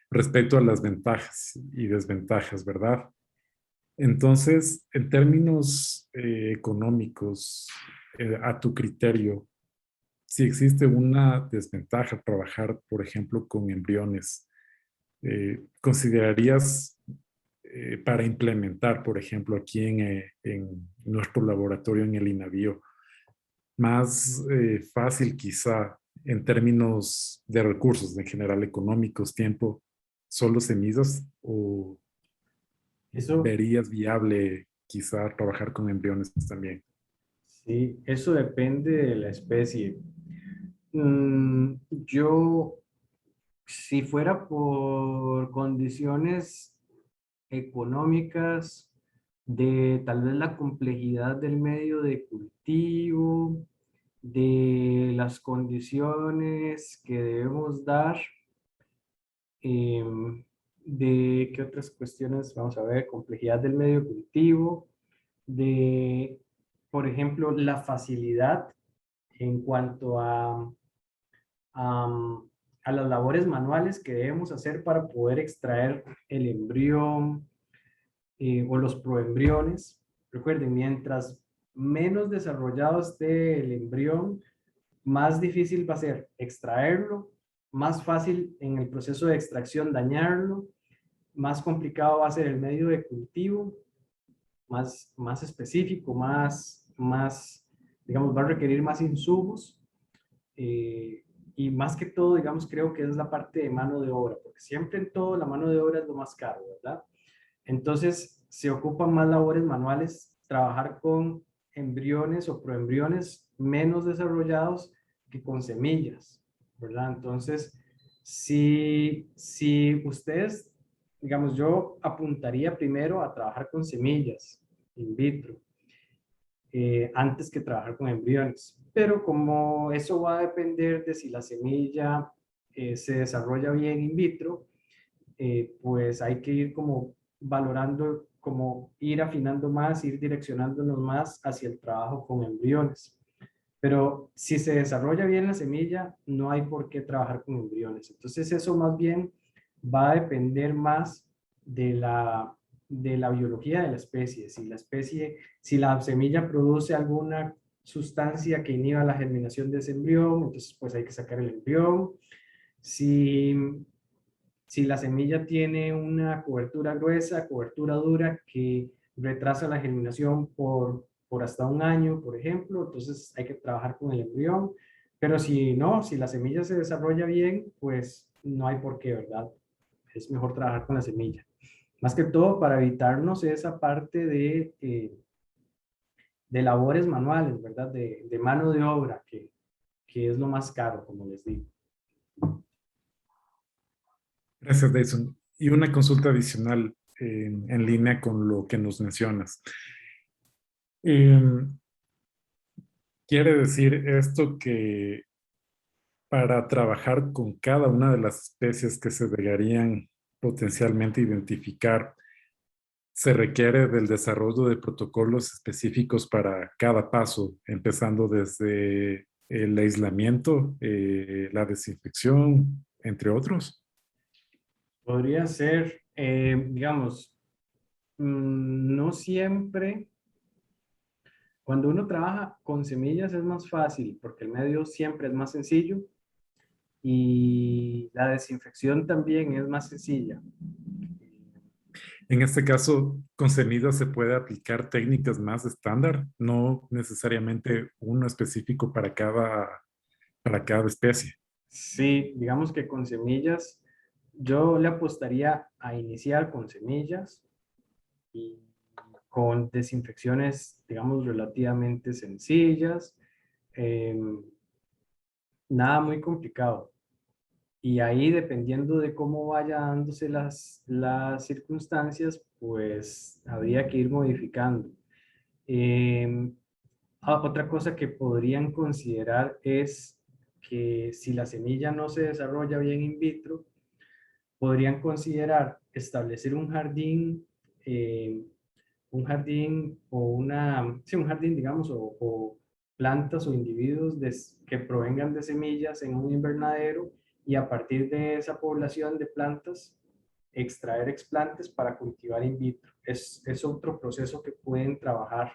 respecto a las ventajas y desventajas, ¿verdad? Entonces, en términos económicos, a tu criterio, si existe una desventaja trabajar, por ejemplo, con embriones, ¿considerarías para implementar, por ejemplo, aquí en nuestro laboratorio en el INAVIO, más fácil quizá en términos de recursos en general económicos, tiempo, solo semillas o Eso, verías viable quizá trabajar con embriones también? sí, eso depende de la especie. Yo, si fuera por condiciones económicas, de tal vez la complejidad del medio de cultivo, de las condiciones que debemos dar, de qué otras cuestiones, vamos a ver, complejidad del medio de cultivo, de, por ejemplo, la facilidad en cuanto a, a las labores manuales que debemos hacer para poder extraer el embrión o los proembriones. Recuerden, mientras menos desarrollado esté el embrión, más difícil va a ser extraerlo, más fácil en el proceso de extracción dañarlo, más complicado va a ser el medio de cultivo, más específico, digamos, va a requerir más insumos. Y más que todo, digamos, creo que es la parte de mano de obra, porque siempre en todo la mano de obra es lo más caro, ¿verdad? Entonces, se ocupan más labores manuales, trabajar con embriones o proembriones menos desarrollados que con semillas, ¿verdad? Entonces, si ustedes, digamos, yo apuntaría primero a trabajar con semillas in vitro, antes que trabajar con embriones. Pero como eso va a depender de si la semilla se desarrolla bien in vitro, pues hay que ir como valorando, como ir afinando más, ir direccionándonos más hacia el trabajo con embriones. Pero si se desarrolla bien la semilla, no hay por qué trabajar con embriones. Entonces eso más bien va a depender más de la biología de la especie. Si la semilla produce alguna sustancia que inhiba la germinación de ese embrión, entonces pues hay que sacar el embrión. Si, si la semilla tiene una cobertura gruesa, cobertura dura que retrasa la germinación por hasta un año, por ejemplo, entonces hay que trabajar con el embrión. Pero si no, si la semilla se desarrolla bien, pues no hay por qué, ¿verdad? Es mejor trabajar con la semilla. Más que todo para evitarnos esa parte de labores manuales, ¿verdad? De mano de obra, que es lo más caro, como les digo. Gracias, Jason. Y una consulta adicional en línea con lo que nos mencionas. ¿Quiere decir esto que para trabajar con cada una de las especies que se deberían potencialmente identificar, se requiere del desarrollo de protocolos específicos para cada paso, empezando desde el aislamiento, la desinfección, entre otros. Podría ser, digamos, no siempre. Cuando uno trabaja con semillas es más fácil porque el medio siempre es más sencillo y la desinfección también es más sencilla. En este caso, con semillas se puede aplicar técnicas más estándar, no necesariamente uno específico para cada especie. Sí, digamos que con semillas, yo le apostaría a iniciar con semillas y con desinfecciones, digamos, relativamente sencillas, nada muy complicado. Y ahí, dependiendo de cómo vaya dándose las circunstancias, pues habría que ir modificando. Otra cosa que podrían considerar es que si la semilla no se desarrolla bien in vitro, podrían considerar establecer un jardín o sí, un jardín, digamos, o plantas o individuos que provengan de semillas en un invernadero y a partir de esa población de plantas, extraer explantes para cultivar in vitro. Es otro proceso que pueden trabajar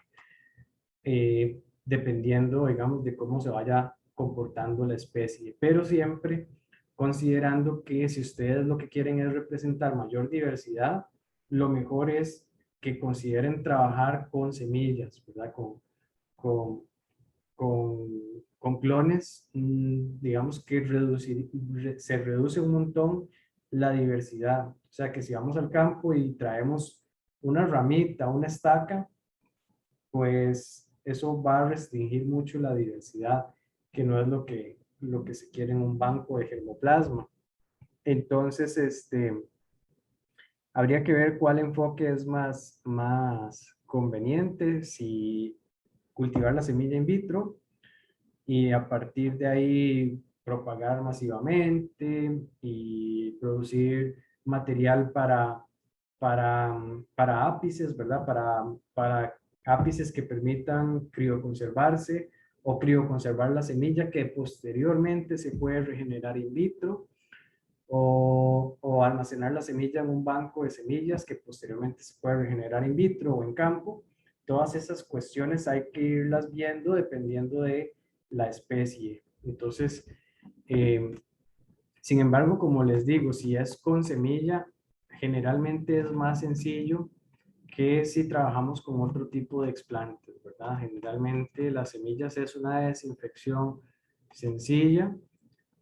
dependiendo, digamos, de cómo se vaya comportando la especie, pero siempre considerando que si ustedes lo que quieren es representar mayor diversidad, lo mejor es que consideren trabajar con semillas, ¿verdad? Con, con, con clones, digamos que se reduce un montón la diversidad. O sea, que si vamos al campo y traemos una ramita, una estaca, pues eso va a restringir mucho la diversidad, que no es lo que se quiere en un banco de germoplasma. Entonces, habría que ver cuál enfoque es más conveniente, si cultivar la semilla in vitro y a partir de ahí propagar masivamente y producir material para ápices, ¿verdad? Para ápices que permitan crioconservarse o crioconservar la semilla que posteriormente se puede regenerar in vitro o almacenar la semilla en un banco de semillas que posteriormente se puede regenerar in vitro o en campo. Todas esas cuestiones hay que irlas viendo dependiendo de la especie. Entonces, eh, sin embargo, como les digo, si es con semilla, generalmente es más sencillo que si trabajamos con otro tipo de explantes, ¿verdad? Generalmente las semillas es una desinfección sencilla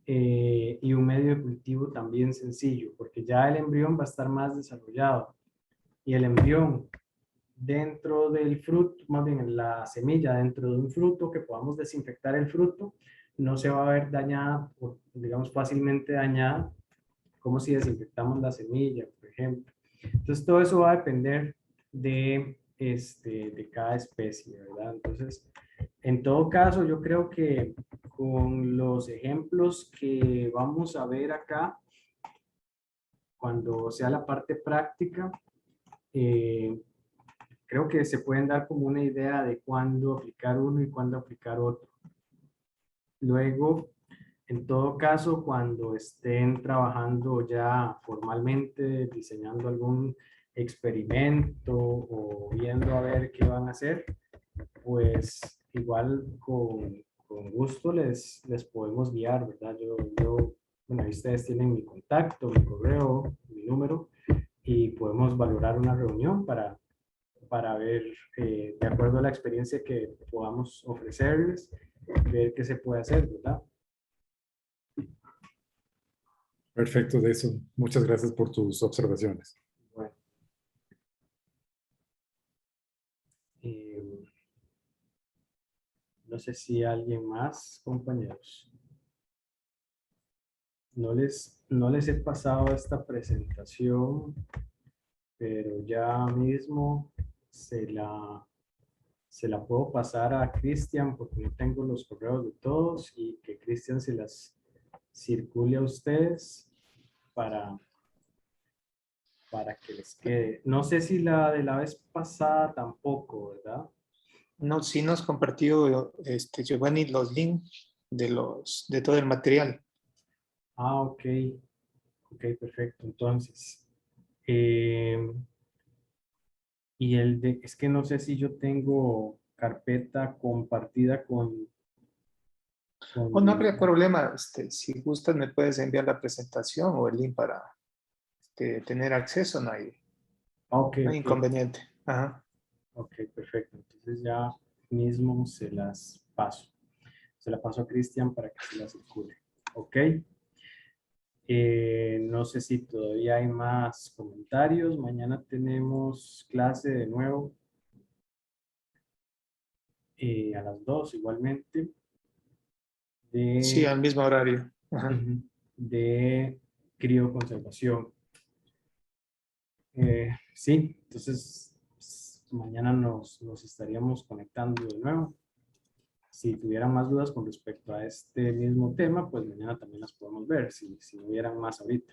y un medio de cultivo también sencillo, porque ya el embrión va a estar más desarrollado y el embrión dentro del fruto, más bien la semilla dentro de un fruto, que podamos desinfectar el fruto, no se va a ver dañada, digamos fácilmente dañada, como si desinfectamos la semilla, por ejemplo. Entonces todo eso va a depender de cada especie, ¿verdad? Entonces, en todo caso, yo creo que con los ejemplos que vamos a ver acá, cuando sea la parte práctica, eh, creo que se pueden dar como una idea de cuándo aplicar uno y cuándo aplicar otro. Luego, en todo caso, cuando estén trabajando ya formalmente, diseñando algún experimento o viendo a ver qué van a hacer, pues igual con gusto les podemos guiar, ¿verdad? Bueno, ahí ustedes tienen mi contacto, mi correo, mi número, y podemos valorar una reunión para ver, de acuerdo a la experiencia que podamos ofrecerles, ver qué se puede hacer, ¿verdad? Perfecto, de eso. Muchas gracias por tus observaciones. Bueno, eh, no sé si alguien más, compañeros. No les he pasado esta presentación, pero ya mismo se la puedo pasar a Cristian porque no tengo los correos de todos y que Cristian se las circule a ustedes para para que les quede. No sé si la de la vez pasada tampoco, ¿verdad? No, sí nos compartió Giovanni los links de todo el material. Ah, ok. Ok, perfecto. Entonces, eh, y es que no sé si yo tengo carpeta compartida O no con, habría problema, si gustas me puedes enviar la presentación o el link para tener acceso, ok, no hay ok, inconveniente. Ajá. ok, perfecto. Entonces ya mismo se las paso. Se la paso a Cristian para que se la circule. Ok. No sé si todavía hay más comentarios. Mañana tenemos clase de nuevo a las 2 igualmente Sí, de, al mismo horario. Ajá. ujú, de crioconservación. Sí, entonces mañana nos estaríamos conectando de nuevo. Si tuvieran más dudas con respecto a este mismo tema, pues mañana también las podemos ver, si no hubieran más ahorita.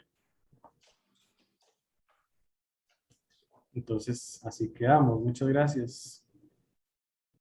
Entonces, así quedamos. Muchas gracias.